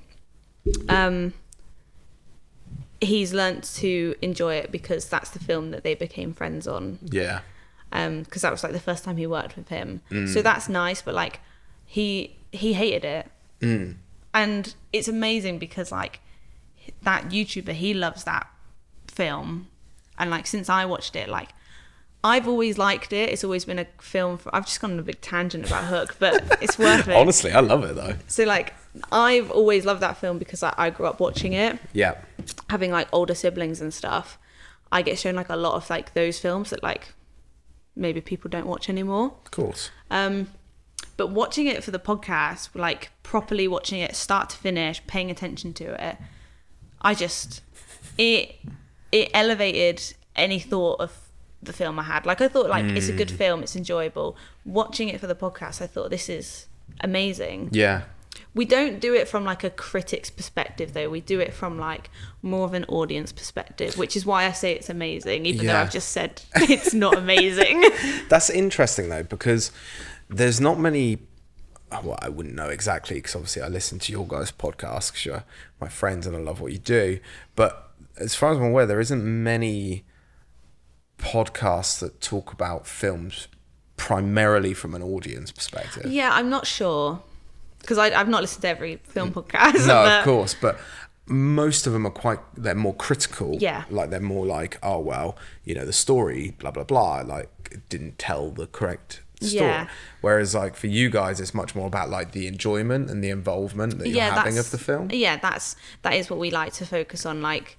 he's learnt to enjoy it because that's the film that they became friends on. Yeah. Because that was like the first time he worked with him. So that's nice, but like he hated it. And it's amazing because like that YouTuber, he loves that film. And like since I watched it, like I've always liked it. It's always been a film I've just gone on a big tangent about Hook, but it's worth it. Honestly, I love it though. So like I've always loved that film because I grew up watching it. Yeah. Having like older siblings and stuff, I get shown like a lot of like those films that like maybe people don't watch anymore. Of course. But watching it for the podcast, like properly watching it start to finish, paying attention to it, it it elevated any thought of the film I had. Like, I thought, like, it's a good film, it's enjoyable. Watching it for the podcast, I thought, this is amazing. Yeah. We don't do it from like a critic's perspective, though. We do it from like more of an audience perspective, which is why I say it's amazing, even though I've just said it's not amazing. That's interesting, though, because there's not many... Well, I wouldn't know exactly, because obviously I listen to your guys' podcast because you're my friends and I love what you do. But as far as I'm aware, there isn't many podcasts that talk about films primarily from an audience perspective. Yeah, I'm not sure. Because I've not listened to every film podcast. No, of course, but most of them are they're more critical. Yeah. Like, they're more like, oh, well, you know, the story, blah, blah, blah, like, it didn't tell the correct story. Yeah. Whereas, like, for you guys, it's much more about, like, the enjoyment and the involvement that you're having of the film. Yeah, that is what we like to focus on. Like,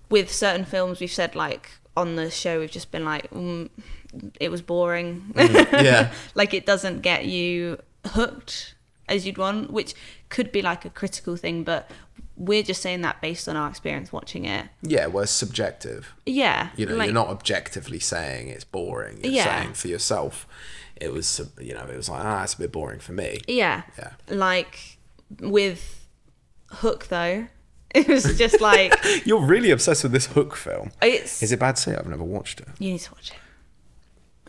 with certain films, we've said, like, on the show, we've just been like, it was boring. Yeah. Like, it doesn't get you hooked as you'd want, which could be like a critical thing, but we're just saying that based on our experience watching it. Yeah, well, it's subjective. Yeah. You know, like, you're not objectively saying it's boring. You're saying for yourself, it was, you know, it was like, it's a bit boring for me. Yeah. Yeah. Like, with Hook, though, it was just like... You're really obsessed with this Hook film. Is it bad to say? I've never watched it. You need to watch it.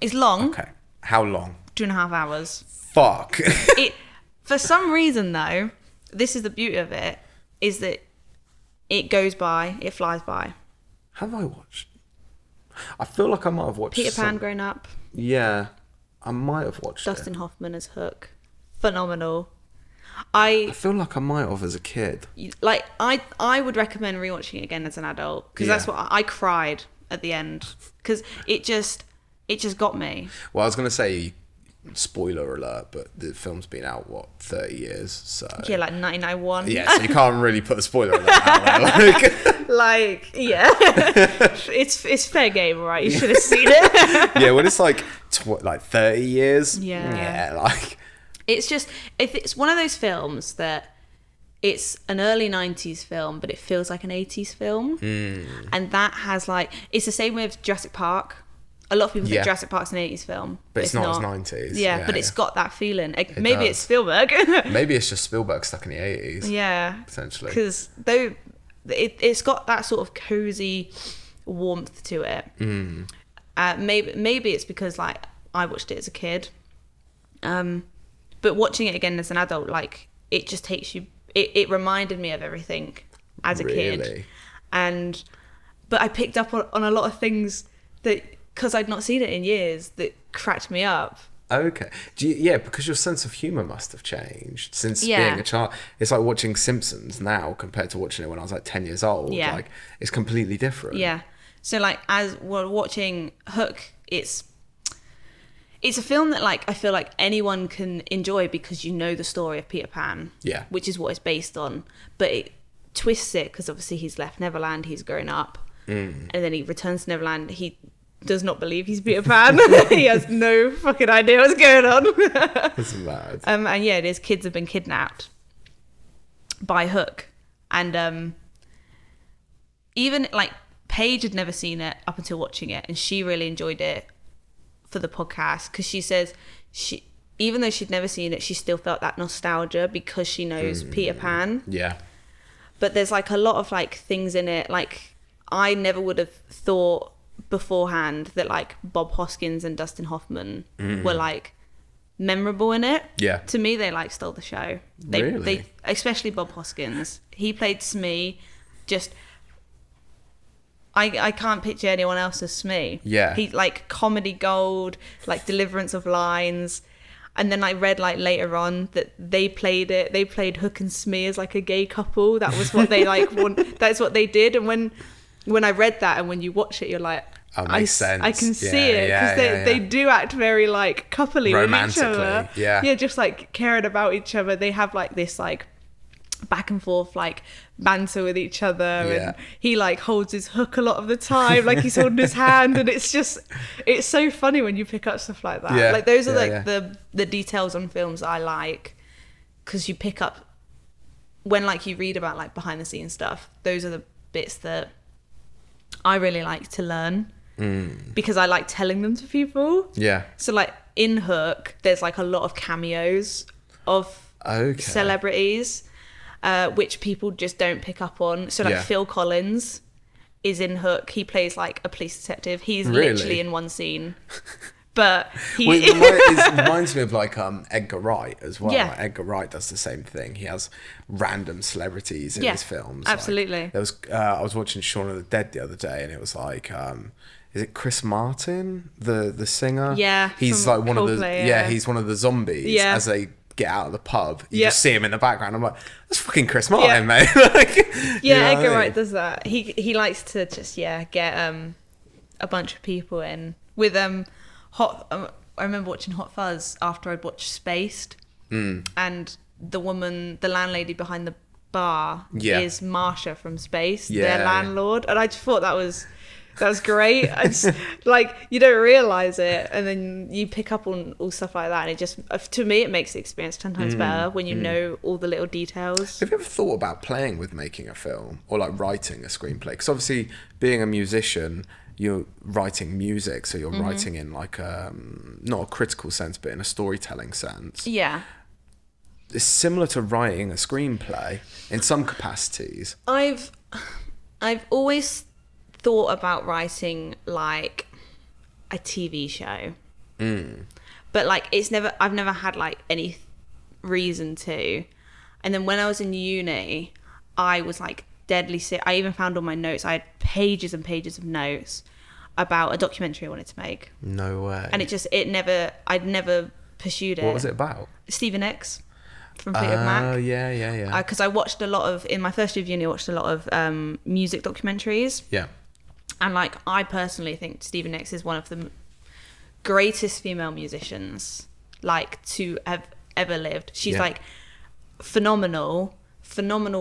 It's long. Okay. How long? 2.5 hours. Fuck. For some reason, though, this is the beauty of it, is that it goes by, it flies by. Have I watched? I feel like I might have watched Peter Pan growing up. Yeah, I might have watched Dustin it. Hoffman as Hook. Phenomenal. I feel like I might have as a kid. Like, I would recommend rewatching it again as an adult, because that's what I cried at the end, because it just got me. Well, I was going to say, spoiler alert, but the film's been out, 30 years, so... Yeah, like 1991. Yeah, so you can't really put a spoiler alert out there. Like, yeah. it's fair game, right? You should have seen it. Yeah, when it's like 30 years, yeah, like... It's just, if it's one of those films that it's an early 90s film, but it feels like an 80s film. And that has like, it's the same with Jurassic Park. A lot of people think Jurassic Park's an 80s film. But it's not as 90s. Yeah, but it's got that feeling. Maybe it's Spielberg. Maybe it's just Spielberg stuck in the 80s. Yeah. Potentially. Because though it's got that sort of cozy warmth to it. Maybe it's because like I watched it as a kid. But watching it again as an adult, like, it just takes you... It reminded me of everything as a kid. But I picked up on a lot of things that... Because I'd not seen it in years, that cracked me up. Okay. Because your sense of humour must have changed since being a child. It's like watching Simpsons now compared to watching it when I was like 10 years old. Yeah. Like, it's completely different. Yeah. So like, as we're watching Hook, it's a film that like I feel like anyone can enjoy because you know the story of Peter Pan. Yeah. Which is what it's based on. But it twists it because obviously he's left Neverland, he's grown up. And then he returns to Neverland, he does not believe he's Peter Pan. He has no fucking idea what's going on. That's mad. And yeah, his kids have been kidnapped by Hook. And even like Paige had never seen it up until watching it, and she really enjoyed it for the podcast because she says even though she'd never seen it, she still felt that nostalgia because she knows Peter Pan. Yeah. But there's like a lot of like things in it, like I never would have thought beforehand that like Bob Hoskins and Dustin Hoffman were like memorable in it. Yeah. To me, they like stole the show. They especially Bob Hoskins. He played Smee. Just I can't picture anyone else as Smee. Yeah. He like comedy gold, like deliverance of lines. And then I read like later on that they played Hook and Smee as like a gay couple. That was what they like that's what they did. And when I read that and when you watch it, you're like, makes sense. I can see it because they do act very like coupley with each other. Yeah, just like caring about each other. They have like this like back and forth like banter with each other, and he like holds his hook a lot of the time, like he's holding his hand, and it's so funny when you pick up stuff like that. Yeah, like those are like the details on films I like because you pick up when like you read about like behind the scenes stuff. Those are the bits that I really like to learn because I like telling them to people. Yeah. So like in Hook, there's like a lot of cameos of celebrities, which people just don't pick up on. So like Phil Collins is in Hook. He plays like a police detective. He's literally in one scene. But it reminds me of like Edgar Wright as well. Yeah. Like Edgar Wright does the same thing. He has random celebrities in his films. Absolutely. Like, there was I was watching Shaun of the Dead the other day, and it was like is it Chris Martin, the singer? Yeah. He's like one of the Coldplay, he's one of the zombies as they get out of the pub. You just see him in the background. I'm like, that's fucking Chris Martin, mate. Like, Edgar Wright does that. He likes to just get a bunch of people in with I remember watching Hot Fuzz after I'd watched Spaced, and the landlady behind the bar is Marsha from Spaced, their landlord, and I just thought that was great. I just, like, you don't realise it, and then you pick up on all stuff like that, and it just, to me, it makes the experience 10 times better when you know all the little details. Have you ever thought about playing with making a film or like writing a screenplay? Because obviously, being a musician, you're writing music, so you're writing in like not a critical sense, but in a storytelling sense. Yeah. It's similar to writing a screenplay in some capacities. I've always thought about writing like a TV show, but like I've never had like any reason to. And then when I was in uni, I was like deadly sick. I even found all my notes. I had pages and pages of notes about a documentary I wanted to make. No way. And I'd never pursued it. What was it about? Stevie Nicks from Fleetwood Mac. Oh, yeah. Because I watched in my first year of uni, I watched a lot of music documentaries. Yeah. And like, I personally think Stevie Nicks is one of the greatest female musicians like to have ever lived. She's like phenomenal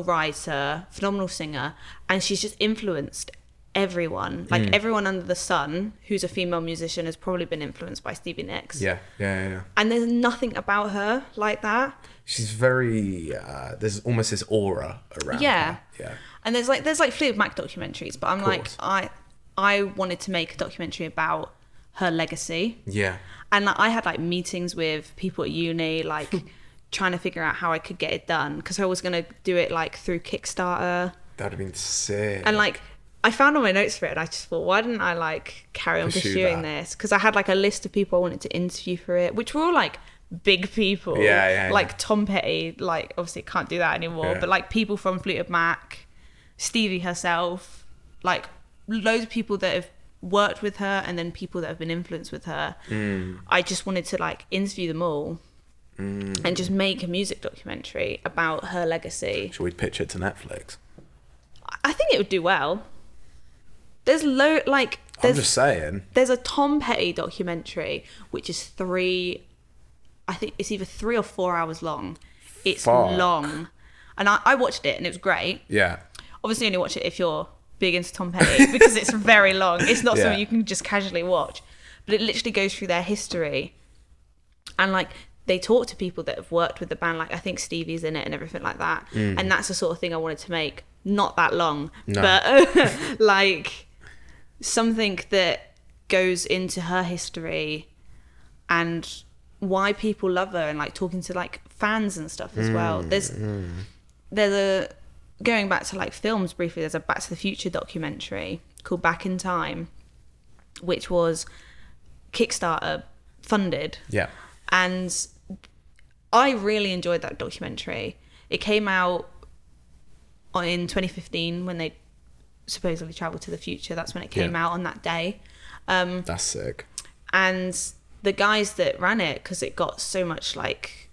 writer, phenomenal singer, and she's just influenced everyone. Like everyone under the sun who's a female musician has probably been influenced by Stevie Nicks. Yeah. And there's nothing about her like that. She's very there's almost this aura around her. Yeah. And there's like Fleetwood Mac documentaries, but I'm like, I wanted to make a documentary about her legacy. Yeah. And like, I had like meetings with people at uni, like trying to figure out how I could get it done, because I was going to do it like through Kickstarter. That'd have been sick. And like, I found all my notes for it, and I just thought, why didn't I like carry on pursuing this? Because I had like a list of people I wanted to interview for it, which were all like big people. Like Tom Petty, like obviously can't do that anymore, but like people from Fleetwood Mac, Stevie herself, like loads of people that have worked with her, and then people that have been influenced with her. I just wanted to like interview them all and just make a music documentary about her legacy. Should we pitch it to Netflix? I think it would do well. I'm just saying. There's a Tom Petty documentary which is I think it's either 3 or 4 hours long. It's long, and I watched it and it was great. Yeah. Obviously, only watch it if you're big into Tom Petty because it's very long. It's not something you can just casually watch, but it literally goes through their history, and like they talk to people that have worked with the band. Like I think Stevie's in it and everything like that. And that's the sort of thing I wanted to make. Not that long, but like something that goes into her history and why people love her, and like talking to like fans and stuff as well. There's a, going back to like films briefly, there's a Back to the Future documentary called Back in Time, which was Kickstarter funded. Yeah. And I really enjoyed that documentary. It came out in 2015 when they supposedly traveled to the future. That's when it came out on that day. That's sick. And the guys that ran it, because it got so much like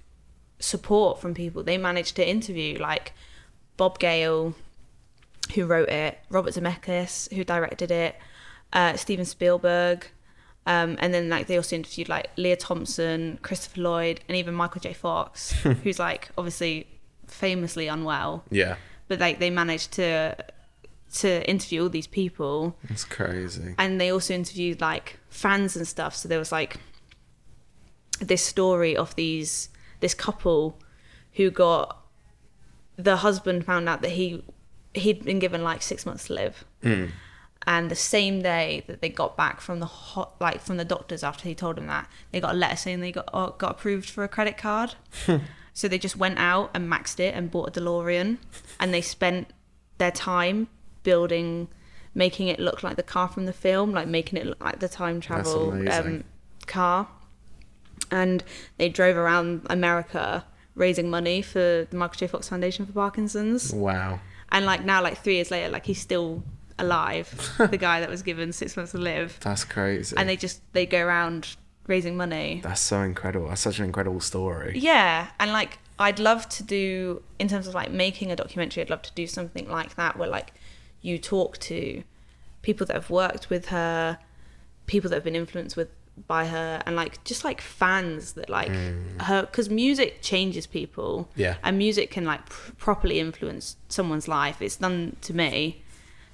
support from people, they managed to interview like Bob Gale, who wrote it, Robert Zemeckis, who directed it, Steven Spielberg, and then like they also interviewed like Leah Thompson, Christopher Lloyd, and even Michael J. Fox, who's like obviously famously unwell. Yeah. But like they managed to interview all these people. That's crazy. And they also interviewed like fans and stuff. So there was like this story of this couple who got, the husband found out that he'd been given like 6 months to live. And the same day that they got back from from the doctors after he told them that, they got a letter saying they got approved for a credit card. So they just went out and maxed it and bought a DeLorean, and they spent their time making it look like the car from the film, like making it look like the time travel car. And they drove around America raising money for the Michael J. Fox Foundation for Parkinson's. Wow. And like now, like 3 years later, like he's still alive, the guy that was given 6 months to live. That's crazy. And they go around raising money. That's so incredible. That's such an incredible story. Yeah. And like I'd love to do, in terms of like making a documentary, I'd love to do something like that where like you talk to people that have worked with her, people that have been influenced by her, and like just like fans that like her, because music changes people. Yeah. And music can like properly influence someone's life. It's done to me.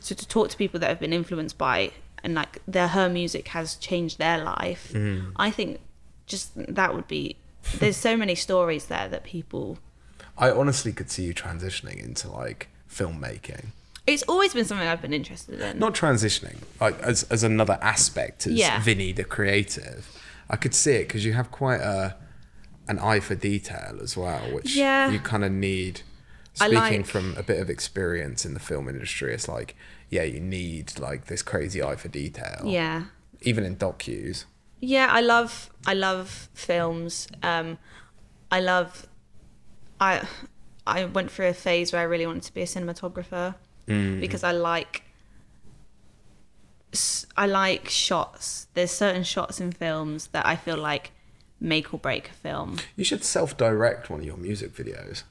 So to talk to people that have been influenced by, and like her music has changed their life, I think just that would be, there's so many stories there that people... I honestly could see you transitioning into like filmmaking. It's always been something I've been interested in. Not transitioning, like as another aspect, as Vinny the creative. I could see it because you have quite an eye for detail as well, which you kind of need. Speaking from a bit of experience in the film industry, it's like, you need like this crazy eye for detail. Yeah. Even in docus. Yeah, I love films. I went through a phase where I really wanted to be a cinematographer because I like shots. There's certain shots in films that I feel like make or break a film. You should self-direct one of your music videos.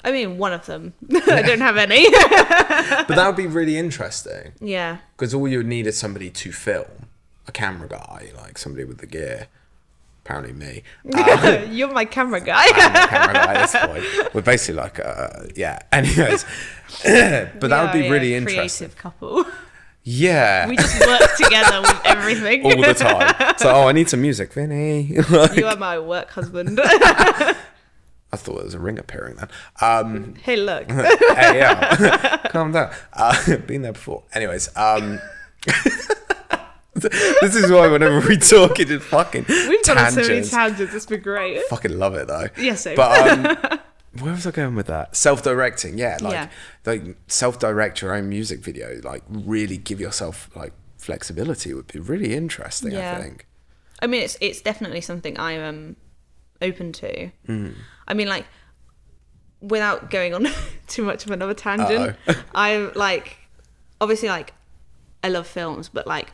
I mean, one of them. I don't have any. But that would be really interesting. Yeah. Because all you would need is somebody to film. A camera guy, like somebody with the gear. Apparently me. You're my camera guy. I'm the camera guy at this point. We're basically like, anyways. But that would be really interesting. Creative couple. Yeah. We just work together with everything. All the time. So, I need some music, Vinny. You are my work husband. I thought there was a ring appearing then. Hey, look. Hey, yeah. Calm down. Been there before. Anyways, this is why whenever we talk, it just fucking We've done tangents. so many tangents. It's been great. Fucking love it though. Yeah, same. But where was I going with that? Self-directing, like self-direct your own music video. Like really give yourself like flexibility would be really interesting. I think. I mean, it's definitely something I am open to. I mean, like, without going on too much of another tangent, I'm like, obviously, like, I love films, but like,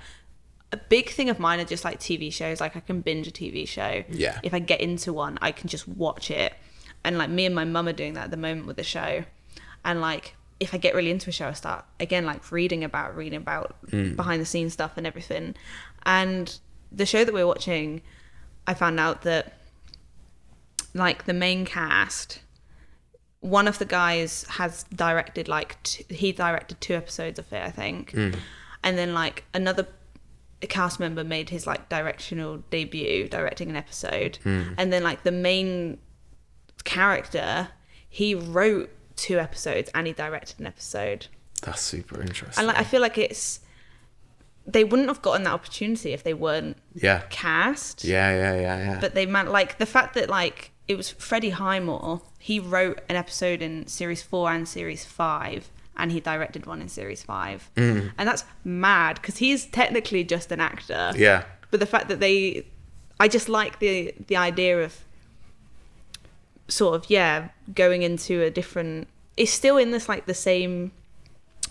a big thing of mine are just like TV shows. Like, I can binge a TV show. Yeah. If I get into one, I can just watch it. And like, me and my mum are doing that at the moment with the show. And like, if I get really into a show, I start again like reading about behind the scenes stuff and everything. And the show that we're watching, I found out that like the main cast, one of the guys has directed he directed 2 episodes of it, I think. And then like another cast member made his like directional debut directing an episode. And then like the main character, he wrote 2 episodes and he directed an episode. That's super interesting. And like I feel like they wouldn't have gotten that opportunity if they weren't cast. Yeah. But they meant like the fact that like it was Freddie Highmore, he wrote an episode in series 4 and series 5, and he directed one in series 5. And that's mad because he's technically just an actor. Yeah. But the fact that I just like the idea of sort of going into a different, it's still in this like the same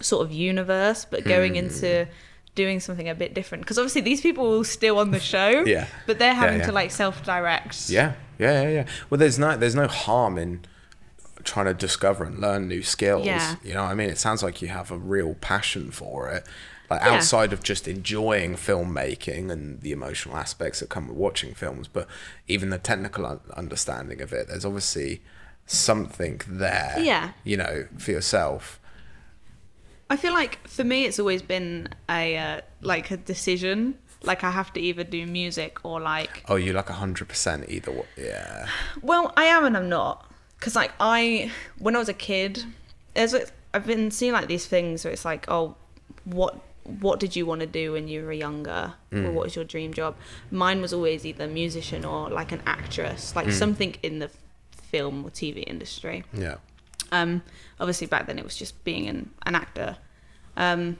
sort of universe, but going into doing something a bit different, because obviously these people are still on the show, but they're having to like self-direct. Yeah. Well, there's no harm in trying to discover and learn new skills. You know what I mean? It sounds like you have a real passion for it, like outside of just enjoying filmmaking and the emotional aspects that come with watching films, but even the technical understanding of it. There's obviously something there. You know, for yourself. I feel like for me it's always been a decision. Like I have to either do music or like... Oh, you're like 100% either way. Yeah. Well, I am and I'm not. Because like when I was a kid, I've been seeing like these things where it's like, oh, what did you want to do when you were younger, or what was your dream job? Mine was always either a musician or like an actress, like something in the film or TV industry. Yeah. Obviously back then it was just being an actor, and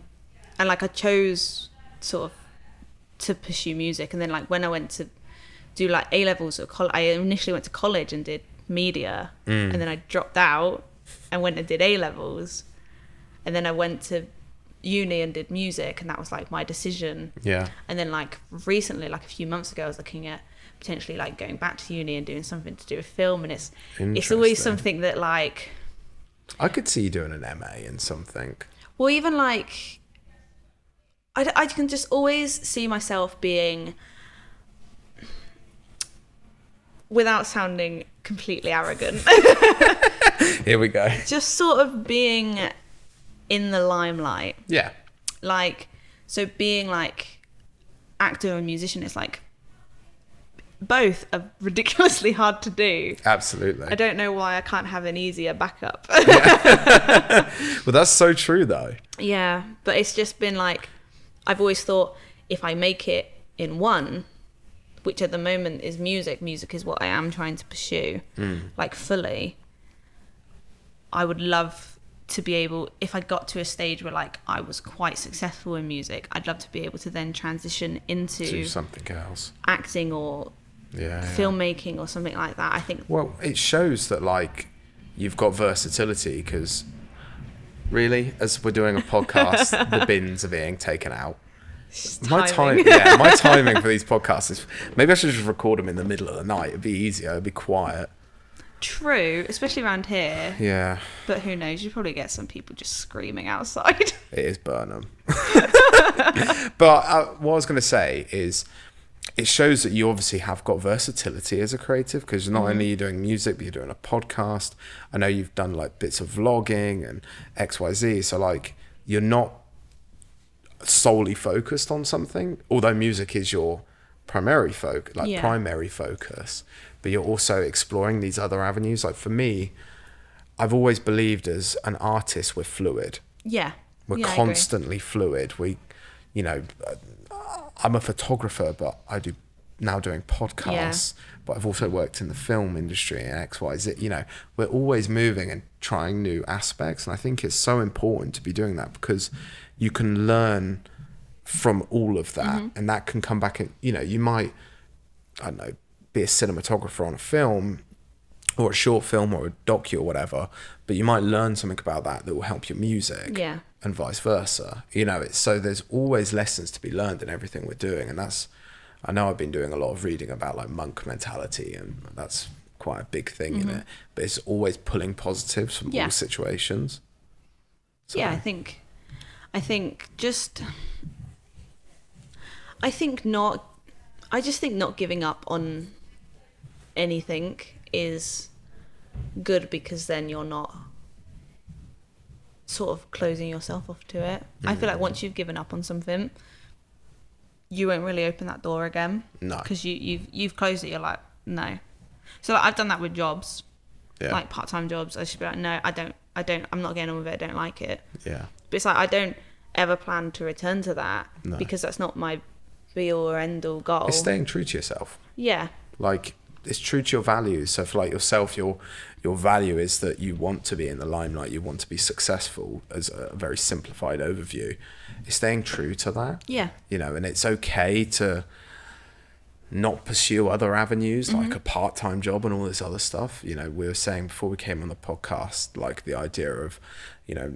like I chose sort of to pursue music, and then like when I went to do like A-levels or college, I initially went to college and did media, and then I dropped out and went and did A-levels, and then I went to uni and did music, and that was like my decision. Yeah. And then like recently, like a few months ago, I was looking at potentially like going back to uni and doing something to do with film, and it's always something that like I could see you doing an MA in something. Well, even like I can just always see myself being, without sounding completely arrogant, Here we go. just sort of being in the limelight. Yeah. Like, so being like actor and musician is like, both are ridiculously hard to do. Absolutely. I don't know why I can't have an easier backup. Well, that's so true though. Yeah, but it's just been like, I've always thought if I make it in one, which at the moment is music is what I am trying to pursue, like fully, I would love to be able, if I got to a stage where like I was quite successful in music, I'd love to be able to then transition into something else, acting or filmmaking or something like that. I think, well, it shows that like you've got versatility, because really, as we're doing a podcast, the bins are being taken out. My timing for these podcasts is, maybe I should just record them in the middle of the night. It'd be easier, it'd be quiet. True, especially around here. Yeah. But who knows, you probably get some people just screaming outside. It is Burnham. But what I was going to say is, it shows that you obviously have got versatility as a creative, because not only are you doing music, but you're doing a podcast. I know you've done like bits of vlogging and XYZ. So like, you're not solely focused on something, although music is your primary focus, but you're also exploring these other avenues. Like for me, I've always believed as an artist, we're fluid. Yeah. We're constantly fluid. I'm a photographer, but I do now doing podcasts, but I've also worked in the film industry and XYZ. You know, we're always moving and trying new aspects. And I think it's so important to be doing that, because you can learn from all of that, and that can come back in, you know, you might, I don't know, be a cinematographer on a film or a short film or a docu or whatever, but you might learn something about that will help your music. Yeah. And vice versa. You know, it's so there's always lessons to be learned in everything we're doing. And that's, I know I've been doing a lot of reading about like monk mentality, and that's quite a big thing in it, but it's always pulling positives from all situations. So. Yeah, I just think not giving up on anything is good, because then you're not sort of closing yourself off to it. I feel like once you've given up on something, you won't really open that door again. No. Because you've closed it, you're like, no. So like, I've done that with jobs, like part-time jobs. I should be like, no, I don't, I'm not getting on with it, I don't like it. Yeah. But it's like, I don't ever plan to return to that, because that's not my be-all or end-all goal. It's staying true to yourself. Yeah. Like, it's true to your values. So for like yourself, your value is that you want to be in the limelight, you want to be successful, as a very simplified overview. It's staying true to that. Yeah. You know, and it's okay to not pursue other avenues, like a part-time job and all this other stuff. You know, we were saying before we came on the podcast, like the idea of, you know,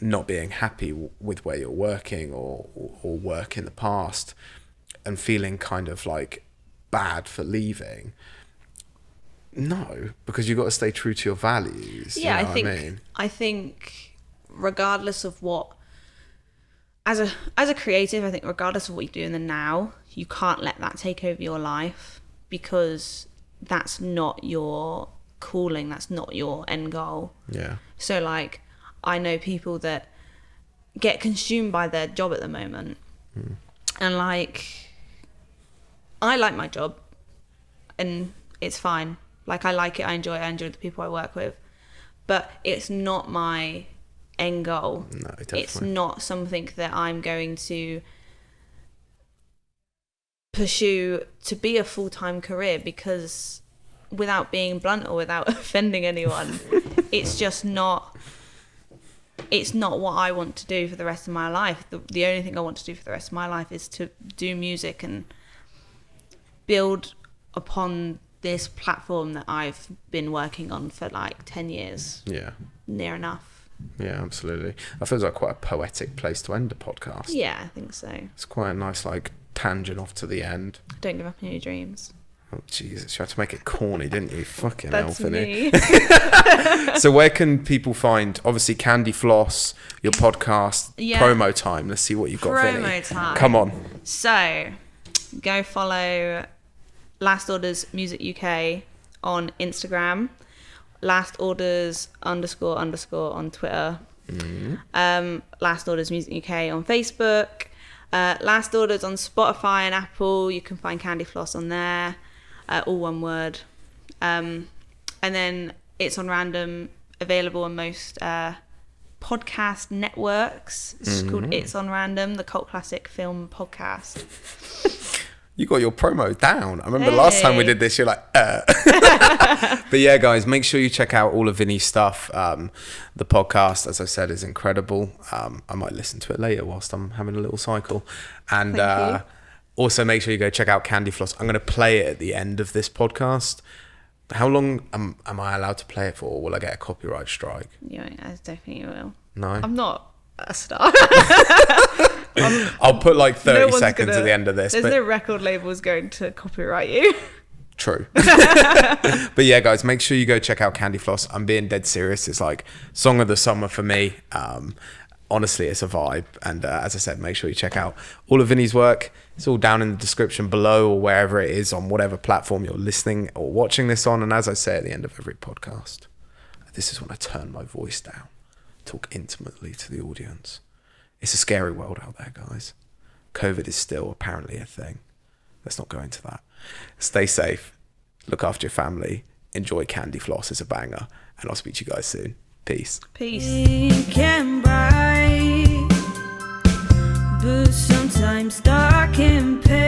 not being happy with where you're working or work in the past, and feeling kind of like bad for leaving. No, because you've got to stay true to your values. Yeah, you know what I mean? I think regardless of what, as a creative, I think regardless of what you do in the now, you can't let that take over your life, because that's not your calling, that's not your end goal. Yeah. So like, I know people that get consumed by their job at the moment, and like, I like my job and it's fine. Like, I like it, I enjoy the people I work with, but it's not my end goal. No, definitely. It's not something that I'm going to pursue to be a full-time career, because without being blunt or without offending anyone, it's just not, it's not what I want to do for the rest of my life. The only thing I want to do for the rest of my life is to do music and build upon this platform that I've been working on for like 10 years. Yeah. Near enough. Yeah, absolutely. That feels like quite a poetic place to end a podcast. Yeah, I think so. It's quite a nice, like, tangent off to the end. Don't give up on your dreams. Oh, Jesus. You had to make it corny, didn't you? Fucking hell, That's Vinny. me. So where can people find, obviously, Candy Floss, your podcast, Yeah. promo time? Let's see what you've got, Vinny. Promo time. Come on. So, go follow Last Orders Music UK on Instagram. Last Orders __ on Twitter. Last Orders Music UK on Facebook. Last Orders on Spotify and Apple. You can find Candy Floss on there. All one word. And then It's on Random, available on most podcast networks. It's called It's on Random, the cult classic film podcast. You got your promo down. I remember last time we did this, you're like, But yeah, guys, make sure you check out all of Vinny's stuff. The podcast, as I said, is incredible. I might listen to it later whilst I'm having a little cycle. And also make sure you go check out Candy Floss. I'm going to play it at the end of this podcast. How long am I allowed to play it for? Or will I get a copyright strike? Yeah, I definitely will. No? I'm not a star. I'll put like 30 seconds at the end of this. There's no record labels going to copyright you. True. But yeah, guys, make sure you go check out Candy Floss. I'm being dead serious. It's like song of the summer for me. Honestly, it's a vibe. And as I said, make sure you check out all of Vinny's work. It's all down in the description below or wherever it is on whatever platform you're listening or watching this on. And as I say at the end of every podcast, this is when I turn my voice down, talk intimately to the audience. It's a scary world out there, guys. COVID is still apparently a thing. Let's not go into that. Stay safe. Look after your family. Enjoy Candy Floss. It's a banger. And I'll speak to you guys soon. Peace. Peace. Can bright, but sometimes dark and pale.